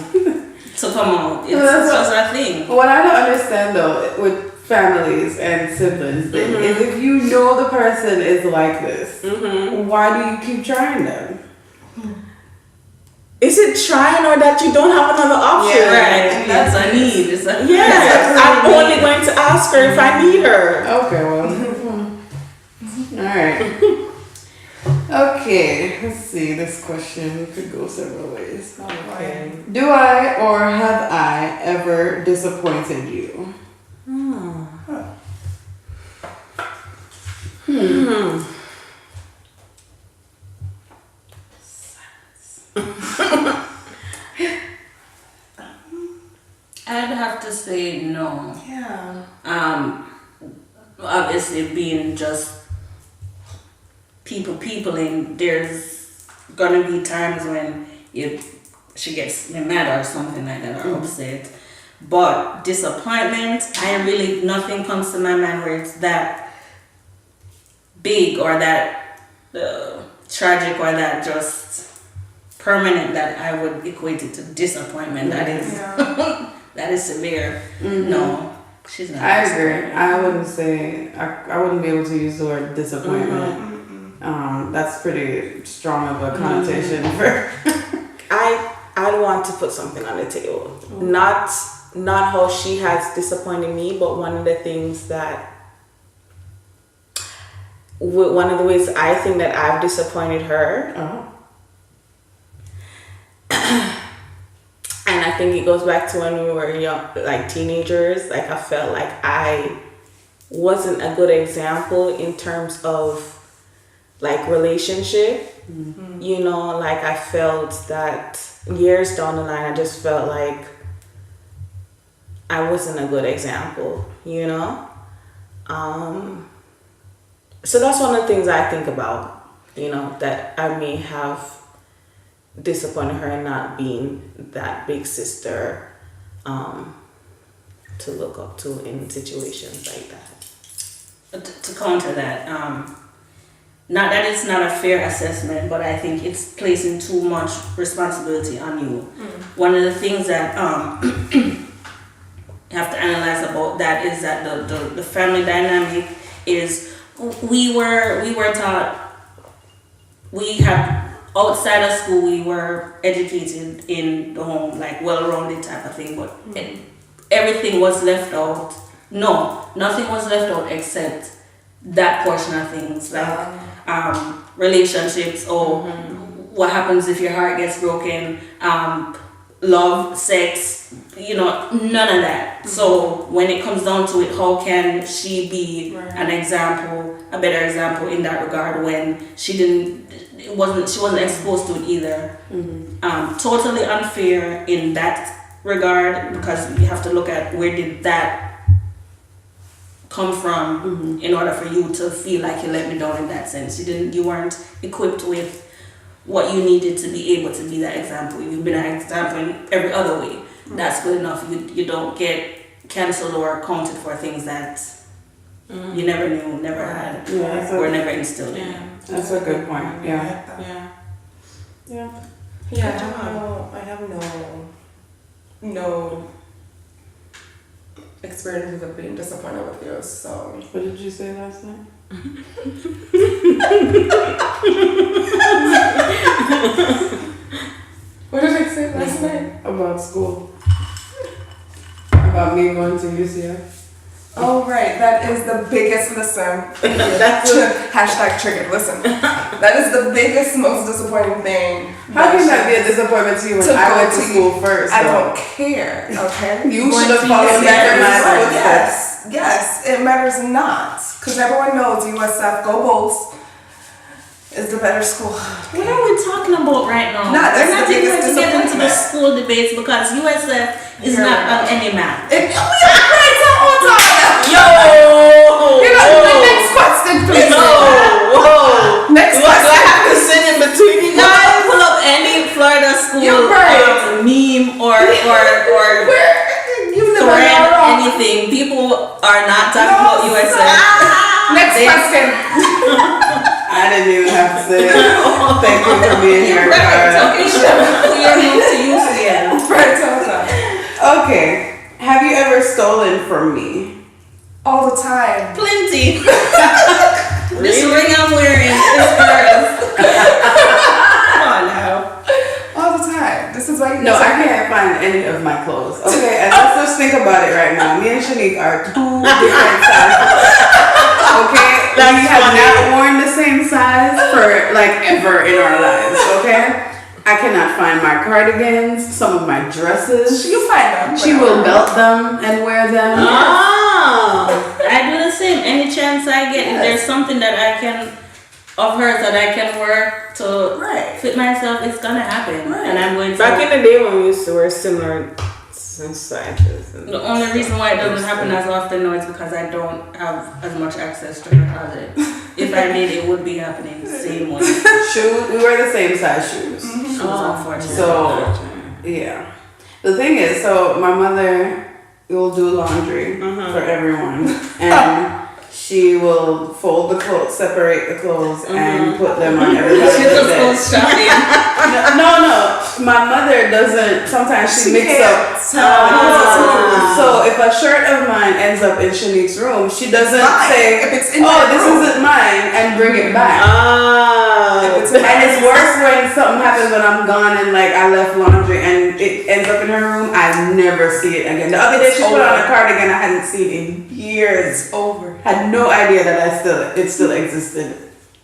So come on, it's just a thing. What I don't understand though with families and siblings is if you know the person is like this, why do you keep trying them? Is it trying, or that you don't have another option? Yeah, right. That's a need. I'm only going to ask her if I need her. Okay, well. Alright. Okay, let's see. This question could go several ways. Okay. Do I or have I ever disappointed you? I'd have to say no. Yeah. Obviously, being just peopling, there's gonna be times when she gets mad or something like that, or upset. But disappointment, nothing comes to my mind where it's that big or that tragic or that just permanent that I would equate it to disappointment. That is that is severe. No, she's not. I agree. I wouldn't say I wouldn't be able to use the word disappointment. That's pretty strong of a connotation for. I'd want to put something on the table. Not how she has disappointed me, but one of the things that. One of the ways I think that I've disappointed her. And I think it goes back to when we were young, like teenagers. Like I felt like I wasn't a good example in terms of like relationship. You know, like I felt that years down the line, I just felt like I wasn't a good example, you know? So that's one of the things I think about, you know, that I may have disappointed her in not being that big sister to look up to in situations like that. To counter that, not that it's not a fair assessment, but I think it's placing too much responsibility on you. One of the things that you have to analyze about that is that the family dynamic is we were taught, we had outside of school, we were educated in the home, like well-rounded type of thing, but everything was left out. No, nothing was left out except that portion of things, like relationships, or what happens if your heart gets broken, love, sex, you know, none of that. So when it comes down to it, how can she be an example, a better example in that regard when she wasn't exposed to it either? Totally unfair in that regard, because you have to look at where did that come from in order for you to feel like you let me down in that sense. You weren't equipped with what you needed to be able to be that example. You've been an example in every other way. That's good enough. You don't get canceled or counted for things that you never knew, never had, or never instilled in you. That's a good point. Yeah, I have no experiences of being disappointed with you, so. What did you say last night? What did I say last night? About school. About me going to UCF. Oh, right. That is the biggest, listen. Hashtag triggered. Listen. That is the biggest, most disappointing thing. How can that be a disappointment to you when I went to school first? I don't care, okay? You should have followed that. Yes, it matters not. Because everyone knows USF, go Bulls, is the better school. What are we talking about right now? We're not even going to get into the school debates because USF is not on any map. Yo! The next question, please. Whoa! Next question. Do I have to sit in between you guys? Pull up any Florida school meme or thread, anything. People are not talking about USF. Next question. I didn't even have to say it. Thank you for being here, Cara. You're new to UCF. Okay. Have you ever stolen from me? All the time. Plenty. This ring I'm wearing is hers. Come on now. All the time. This is why you No, I can't find any of my clothes. Okay, and let's just think about it right now. Me and Shanique are two different sizes. Okay? We have not worn the same size for like ever in our lives, okay? I cannot find my cardigans, some of my dresses. You find them. She will belt them and wear them. I do the same. Any chance I get, if there's something that I can, of hers that I can wear to fit myself, it's gonna happen. And I'm going to. Back in the day when we used to wear similar sizes. The only reason why it doesn't happen as often now is because I don't have as much access to her closet. If I did, it would be happening the same way. Shoes, we wear the same size shoes. Unfortunately. So, yeah. The thing is, so my mother will do laundry for everyone. And she will fold the clothes, separate the clothes, and put them on everybody's bed. No. My mother doesn't. Sometimes she mixes up. So if a shirt of mine ends up in Shanique's room, she doesn't say, if it's in this isn't mine, and bring it back. And it's worse when something happens when I'm gone and like I left laundry and it ends up in her room. I never see it again. The other day she put on a cardigan I hadn't seen in years. Over. Had no idea that it still existed.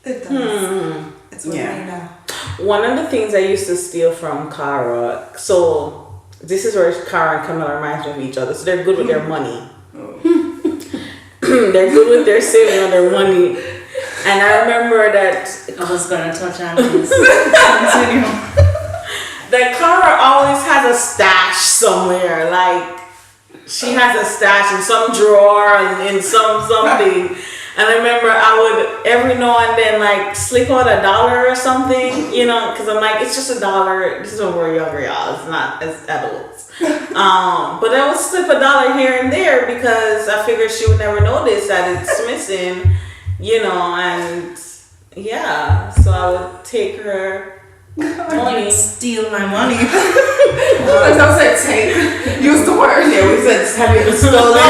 It does. It's with me now. One of the things I used to steal from Cara, so this is where Cara and Camilla reminds me of each other. So they're good with their money. They're good with their saving on their money. And I remember that I was gonna touch on this. Continue. that Cara always has a stash somewhere. Like she has a stash in some drawer and in something. And I remember I would every now and then like slip out $1 or something, you know, because I'm like, it's just $1. This is when we're younger, y'all. It's not as adults. But I would slip $1 here and there because I figured she would never notice that it's missing, you know, and yeah. So I would take her money. Steal my money. Don't say take. Use the word. Yeah, we said have you been stolen?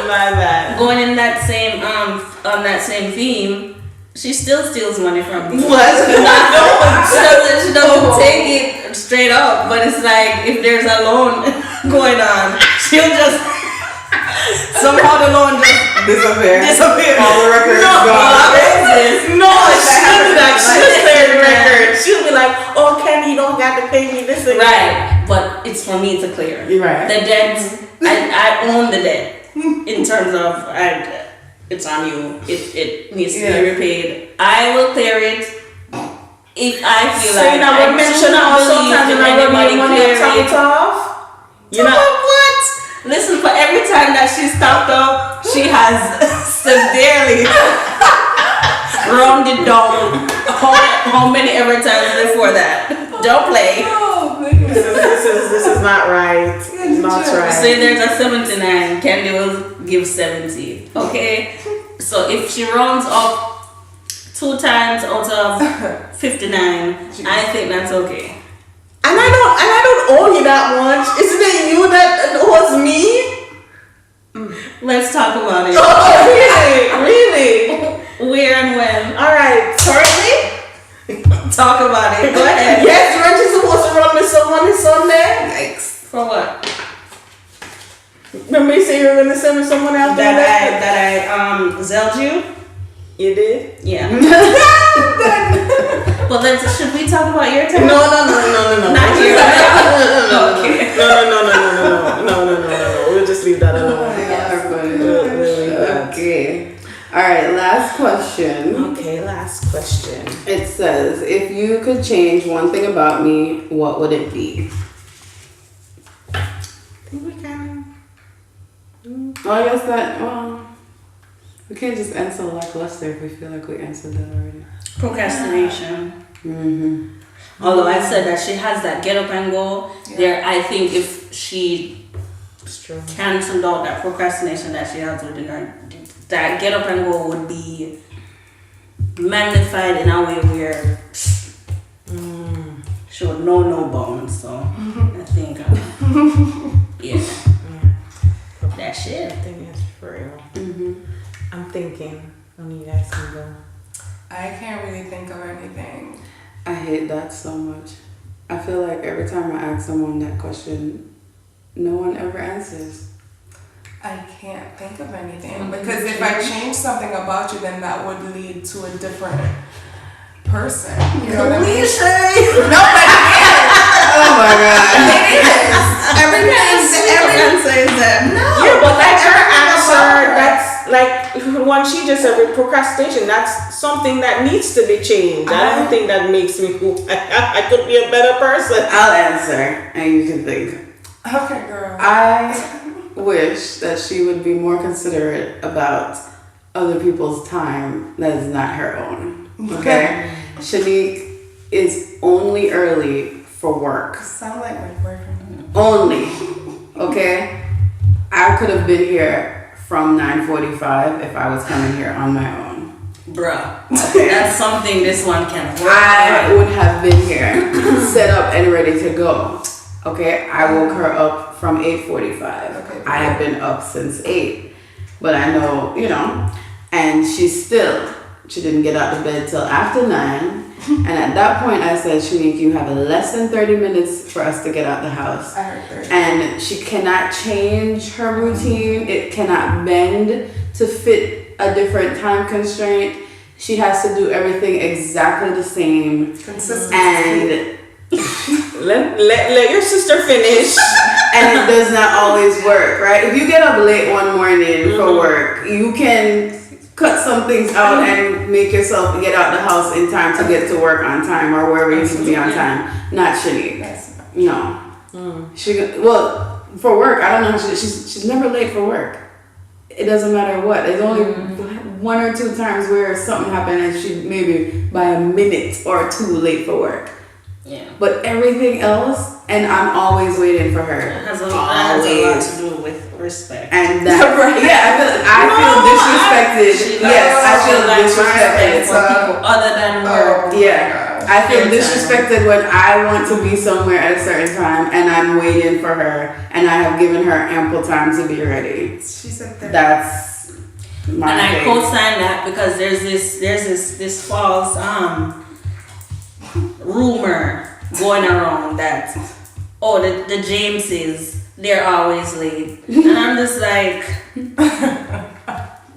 My bad. Going in that same on that same theme, she still steals money from me. What? She doesn't take it straight up, but it's like if there's a loan going on, she'll just somehow the loan just Disappear. disappear. All the records gone. No, she'll be like, she'll clear the record. She'll be like, oh, Kenny, you don't got to pay me this again. Right, but it's for me to clear. Right. The debt, I own the debt in terms of it's on you. It needs to be repaid. I will clear it if I feel So like you know, I we mentioned how sometimes you're not going to money to top it off. You know what? Listen, for every time that she's topped up, she has severely rounded down how many ever times before that. Don't play. This is not right. Not right. Say there's a 79, Candy will give 70. Okay? So if she rounds up 2 times out of 59, I think that's okay. And I don't owe you that much. Isn't it you that owes me? Let's talk about it. Oh, really? Where and when? All right. Currently? Talk about it. Go ahead. Yes, weren't you supposed to run me some money Sunday? Yikes. For what? Remember you said you were going to send me someone out there? That I Zelled you? You did? Yeah. Well, then should we talk about your time? No. Not here. Okay. No. We'll just leave that alone. Okay. All right, last question. Okay, last question. It says, if you could change one thing about me, what would it be? I think we can. Oh, I guess that, we can't just answer lackluster if we feel like we answered that already. Procrastination. Mm-hmm. Although I said that she has that get up and go, there I think if she canceled out that procrastination that she has within her, that get up and go would be magnified in a way where she would know no bounds. So I think, that shit. I think it's for real. Mm-hmm. I'm thinking. When you guys can go. I can't really think of anything. I hate that so much. I feel like every time I ask someone that question, no one ever answers. I can't think of anything because if I change something about you, then that would lead to a different person. You know what I mean? No, but it is. Oh my god. It is. Everything says that. No, yeah, but like her answer, that's like when she just said with procrastination, that's something that needs to be changed. I don't think that makes me cool. I could be a better person. I'll answer and you can think. Okay, girl. I wish that she would be more considerate about other people's time that is not her own. Okay? Shanique is only early for work. Sound like my boyfriend. Only. Okay? I could have been here from 9:45 if I was coming here on my own. Bruh. That's something this one can work I would have been here, set up and ready to go. Okay? I woke her up from 8:45. Okay. I have been up since 8. But I know, and she didn't get out of bed till after 9. And at that point I said, Shanique, you have less than 30 minutes for us to get out the house. I heard her. And she cannot change her routine. It cannot bend to fit a different time constraint. She has to do everything exactly the same. Consistency. And Let your sister finish. And it does not always work, right? If you get up late one morning for work, you can cut some things out and make yourself get out the house in time to get to work on time or wherever you need to be on time. Not Shanique. No. For work, I don't know. She's never late for work. It doesn't matter what. There's only one or two times where something happened and she maybe by a minute or two late for work. Yeah. But everything else, and I'm always waiting for her. It has a lot to do with respect. And that, I feel disrespected. Yes, I feel disrespected for people other than work. I feel disrespected when I want to be somewhere at a certain time and I'm waiting for her and I have given her ample time to be ready. She said that. That's my and thing. I co-sign that because there's this false rumor going around that the Jameses, they're always late. And I'm just like,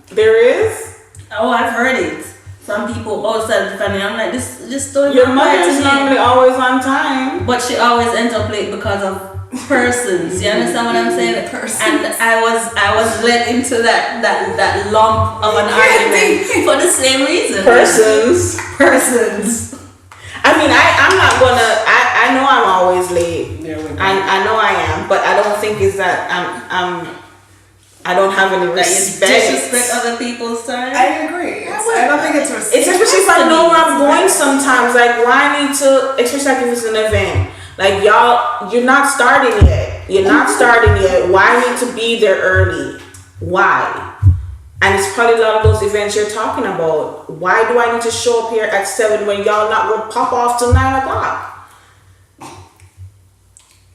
There is? I've heard it. Some people said funny. I'm like, this don't Your even apply mother to is me. normally always on time. But she always ends up late because of persons. You understand what I'm saying? And I was led into that lump of an argument for the same reason. Persons. I mean, I'm not gonna. I know I'm always late. I know I am, but I don't think it's that I don't have any respect. Disrespect other people's time. I agree. I don't think it's respect. It's especially if I know where I'm going sometimes. Like, why I need to, especially like if it's an event. Like, y'all, you're not starting yet. Why I need to be there early? Why? And it's probably a lot of those events you're talking about. Why do I need to show up here at 7 when y'all not going to pop off till 9 o'clock?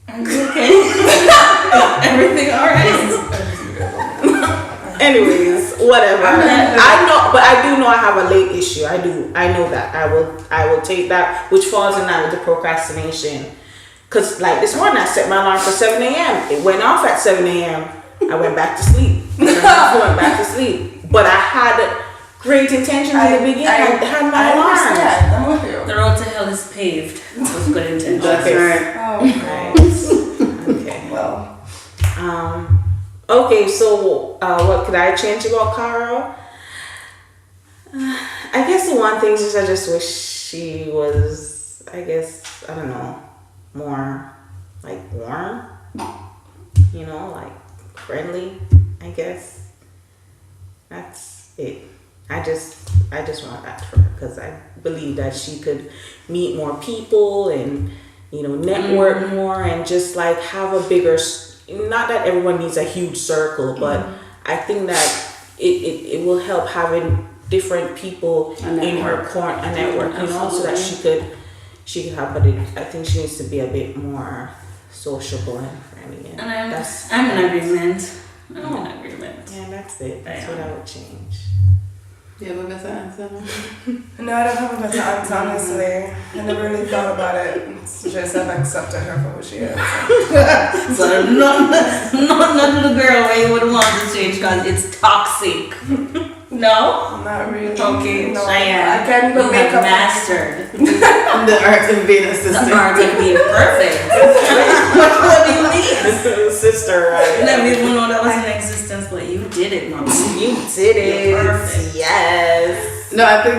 Okay. Everything all right? Anyways, whatever. I know, but I do know I have a late issue. I know that. I will take that, which falls in line with the procrastination. Cause like this morning I set my alarm for 7 a.m. It went off at 7 a.m. I went back to sleep. But I had great intentions in the beginning. I had my alarm. I'm with you. The road to hell is paved with good intentions. That's right. Oh, Okay. well. Okay, so what could I change about Cara? I guess the one thing is I just wish she was, I don't know, more like warm, like friendly, I guess. That's it. I just want that for her because I believe that she could meet more people and, network more and just like have a bigger, not that everyone needs a huge circle, but I think that it will help having different people in her corner, a network, so that she could have, but I think she needs to be a bit more sociable and friendly. And I'm in agreement. Yeah, that's it. That's what I would change. You have a better answer? No, I don't have a better answer, honestly. I never really thought about it. It's just I've accepted her for who she is. So not the girl where you would want to change because it's toxic. No? Not really. Okay, No, Chyanne, I can't even you make have up. mastered The art of being a sister. the art of being perfect. What do you mean? Sister, right? You never even know that was in existence, but you did it, mama. You did it. You're perfect. Yes. No, I think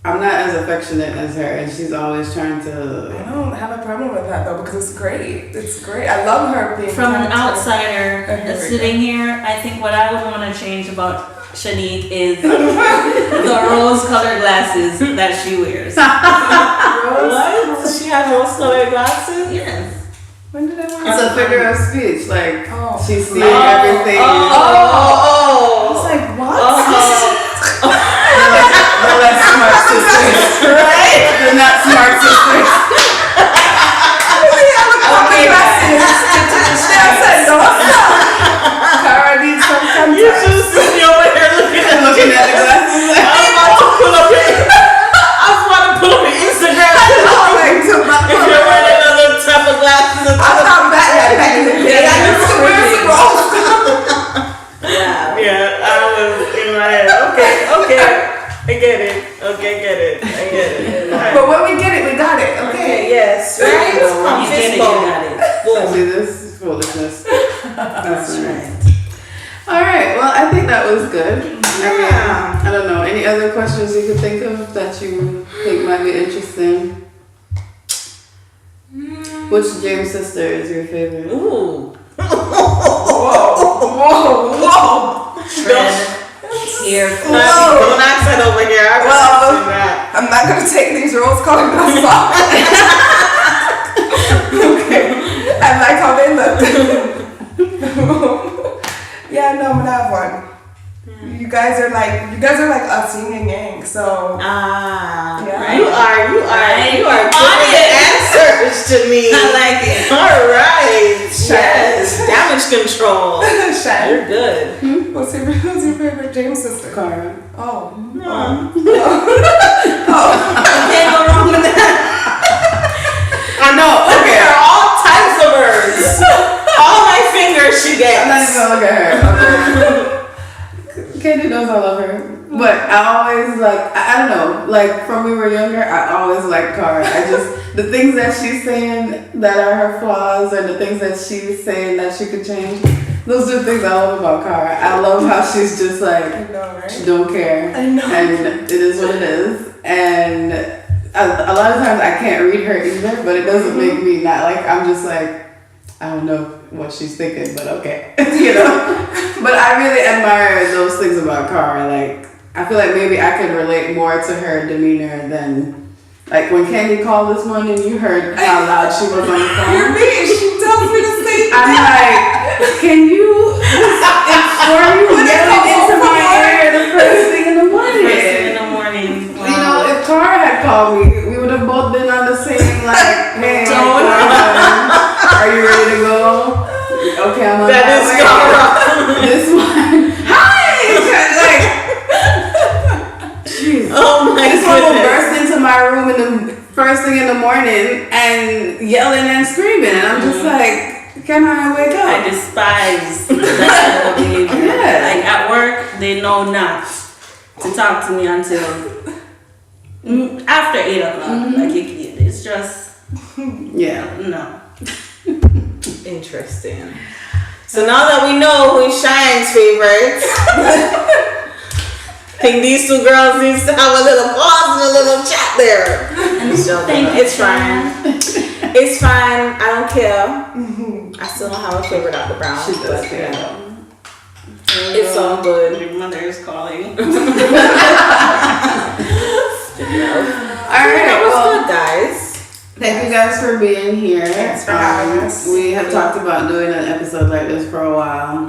I'm not as affectionate as her, and she's always trying I to. don't have a problem with that though because it's great. It's great. I love her being From an talented. outsider Here we sitting here, I think what I would want to change about Shanique is the rose-colored glasses that she wears. What? She has rose-colored glasses? Yes. When did I want It's a figure of speech, like she's seeing everything. Oh. I was like, what? They're like smart sisters, Right? They're not smart sisters. Okay, Cara needs some contact. you should see me over here Looking at the glasses. I was about to pull up your Instagram. If you're wearing another type of glasses, yeah, I was in my head. Okay, I get it. I get it. Yes, right? Come You fist get it, you bump. got it. Boom. See, this is foolishness. That's right. All right. Well, I think that was good. Yeah. I don't know. Any other questions you could think of that you think might be interesting? Which James sister is your favorite? Ooh. Whoa. Tread carefully. Don't ask that over here. I'm Well, that. I'm not gonna take these rose colored glasses off. Okay. I like how they look. Yeah, no, I'm gonna have one. You guys are like us yin and yang. So Ah, Yeah. you are Right. giving the answers to me. I like it. All right, Shine. yes, damage control. Shine. You're good. What's your favorite James sister? Cara. Oh. Can't go wrong with that. I know. Okay, there are all types of birds. All my fingers she I'm not even gets. gonna look at her. Katie knows I love her. But I always I don't know, like from when we were younger, I always liked Cara. The things that she's saying that are her flaws and the things that she's saying that she could change, those are the things I love about Cara. I love how she's just like, I know, right? she don't care. I know. And it is what it is. And a lot of times I can't read her either, but it doesn't make me not like, I'm just like, I don't know what she's thinking, but okay. You know? But I really admire those things about Cara. Like, I feel like maybe I could relate more to her demeanor than, like when Candy called this morning, you heard how loud she was on the phone. You're me. She tells me to sleep. I'm like, can you, before you yelling into my ear the first thing in the morning? First thing in the morning. Wow. You know, if Cara had called me, we would have both been on the same, like, hey, are you ready to go? Okay, I'm on That my is way. Cara. This one, hi! Oh my This one will goodness. burst into my room in the first thing in the morning and yelling and screaming, and I'm just like, can I wake up? I despise that type of behavior. Yeah. Like at work, they know not to talk to me until after 8 o'clock. Like it's just Yeah. no. Interesting. So now that we know who is Chyanne's favorite, I think these two girls needs to have a little pause and a little chat there. It's fine. It's fine. I don't care. I still don't have a favorite out the brown. She does but, care. yeah. It's all good. Your mother is calling. All That right, was well, good, guys. thank you guys for being here. Thanks for having us. We have talked about doing an episode like this for a while,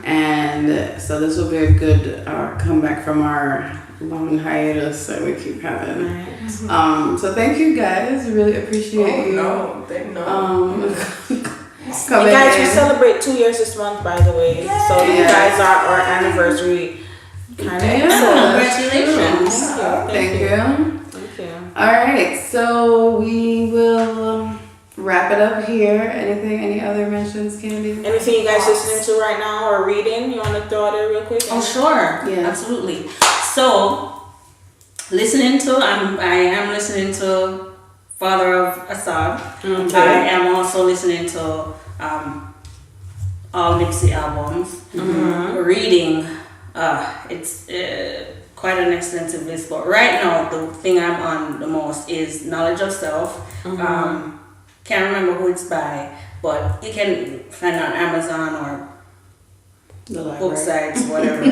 and so this will be a good comeback from our long hiatus that we keep having. So thank you guys. Really appreciate you. No, they know. And Coming guys, we in. celebrate 2 years this month, by the way. So you Yes. guys are our anniversary kind of Yeah. episode. Congratulations. Thank you. Thank you. All right, so we will wrap it up here. Any other mentions, Candy? Anything you guys listening to right now or reading? You want to throw it in real quick? Oh sure, Yeah. absolutely. So, I am listening to Father of Assad. Okay. I am also listening to all Nipsey albums. Reading, it's quite an extensive list, but right now the thing I'm on the most is Knowledge of Self. Can't remember who it's by, but you can find it on Amazon or The library. book sites, whatever.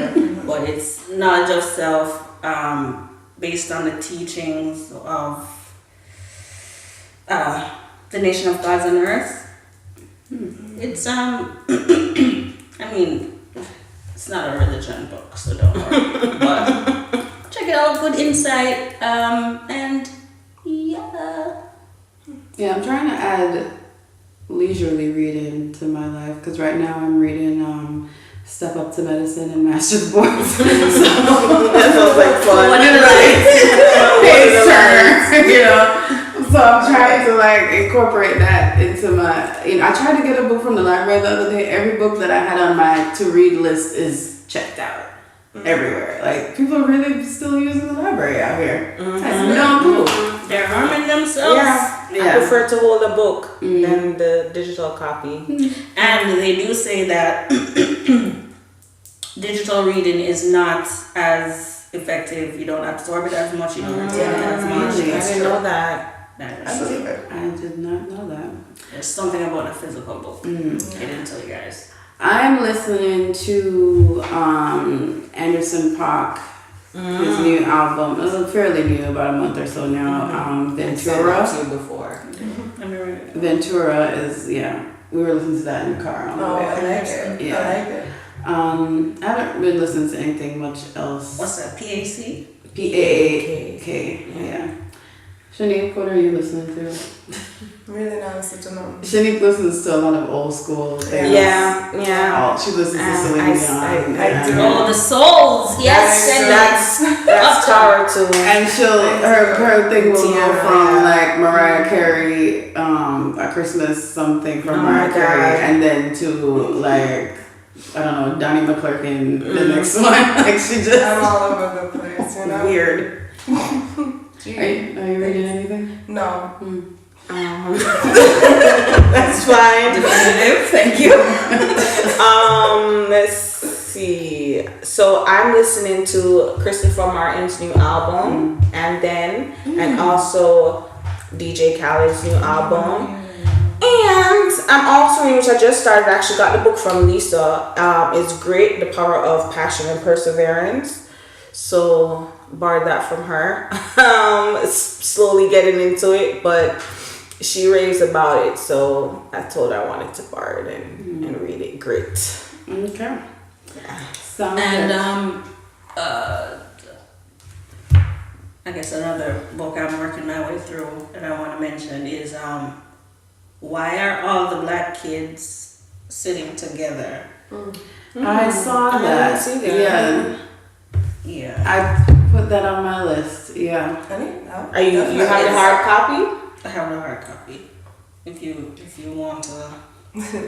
But it's Knowledge of Self, based on the teachings of the nation of gods and earth. It's I mean, it's not a religion book, so don't worry. But check it out, good insight. And yeah. Yeah, I'm trying to add leisurely reading to my life because right now I'm reading Step Up to Medicine and Master's Boards. So, That sounds like fun. One of the page turner, you know. So I'm trying to like incorporate that into my. I tried to get a book from the library the other day. Every book that I had on my to read list is checked out everywhere. Like people are really still using the library out here. I have no clue. They're harming themselves. Yeah. I prefer to hold a book than the digital copy. And they do say that digital reading is not as effective. You don't absorb it as much. You don't retain it as much. I didn't know that. I believe it. I did not know that. There's something about a physical book. I didn't tell you guys. I'm listening to Anderson .Paak, his new album. It's fairly new, about a month or so now. Ventura. I've seen it before. Ventura is, we were listening to that in the car on the way. I like it. Yeah. I like it. I haven't been listening to anything much else. What's that? PAC? PAAK. Yeah. Shanique, what are you listening to? Really not such a number. Shanique listens to a lot of old school things. Yeah. She listens to Celine Dion. I do. Oh, the souls. Yes. And that's Tara too. And her thing will go from like Mariah Carey, A Christmas something from Mariah Carey, and then to like, I don't know, Donnie McClurkin, the next one. Like she just. I'm all over the place, you know? Weird. Are you reading anything? No. That's fine. Thank you. Let's see. So I'm listening to Christopher Martin's new album, and also DJ Khaled's new album. And I'm also reading, which I just started, I actually got the book from Lisa. It's great, The Power of Passion and Perseverance. So borrowed that from her. Slowly getting into it, but she raves about it, so I told her I wanted to borrow it and read it. Great. Okay. Yeah. Sounds And I guess another book I'm working my way through that I want to mention is Why Are All the Black Kids Sitting Together? I saw that. I didn't see that. Yeah. I put that on my list. Yeah. Are you have the hard copy? I have no hard copy. If you want to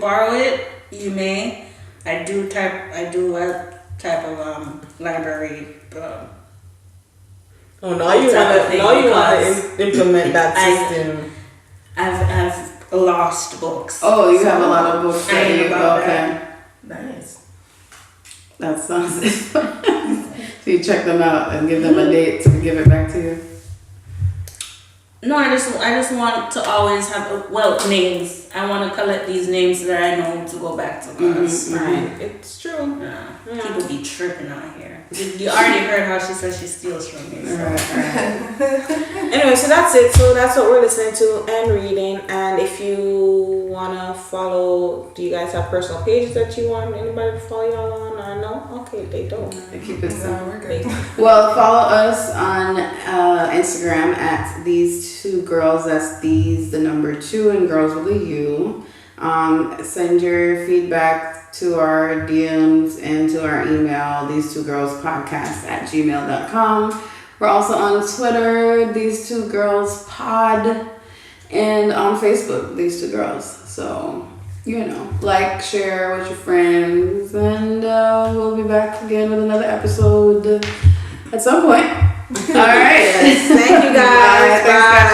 borrow it, you may. I do a type of library. Oh, now you want to implement that system. I've lost books. Oh, you have a lot of books. I know about okay. Nice. That sounds So you check them out and give them a date to give it back to you. No, I just want to always have names. I want to collect these names that I know to go back to class. Right, it's true. Yeah. People be tripping out here. You already heard how she says she steals from me. So. Right. Anyway, so that's it. So that's what we're listening to and reading. And if you wanna follow, do you guys have personal pages that you want anybody to follow y'all on, or no? Okay, they don't. They keep it simple. We're good. Well, follow us on Instagram at These Two Girls. That's these, the number 2, and girls with a U. Send your feedback to our DMs and to our email, these two girls podcast at gmail.com. We're also on Twitter, These Two Girls Pod, and on Facebook, These Two Girls. So, like, share with your friends, and we'll be back again with another episode at some point. All right. Yes. Thank you guys. Bye. Thanks, guys.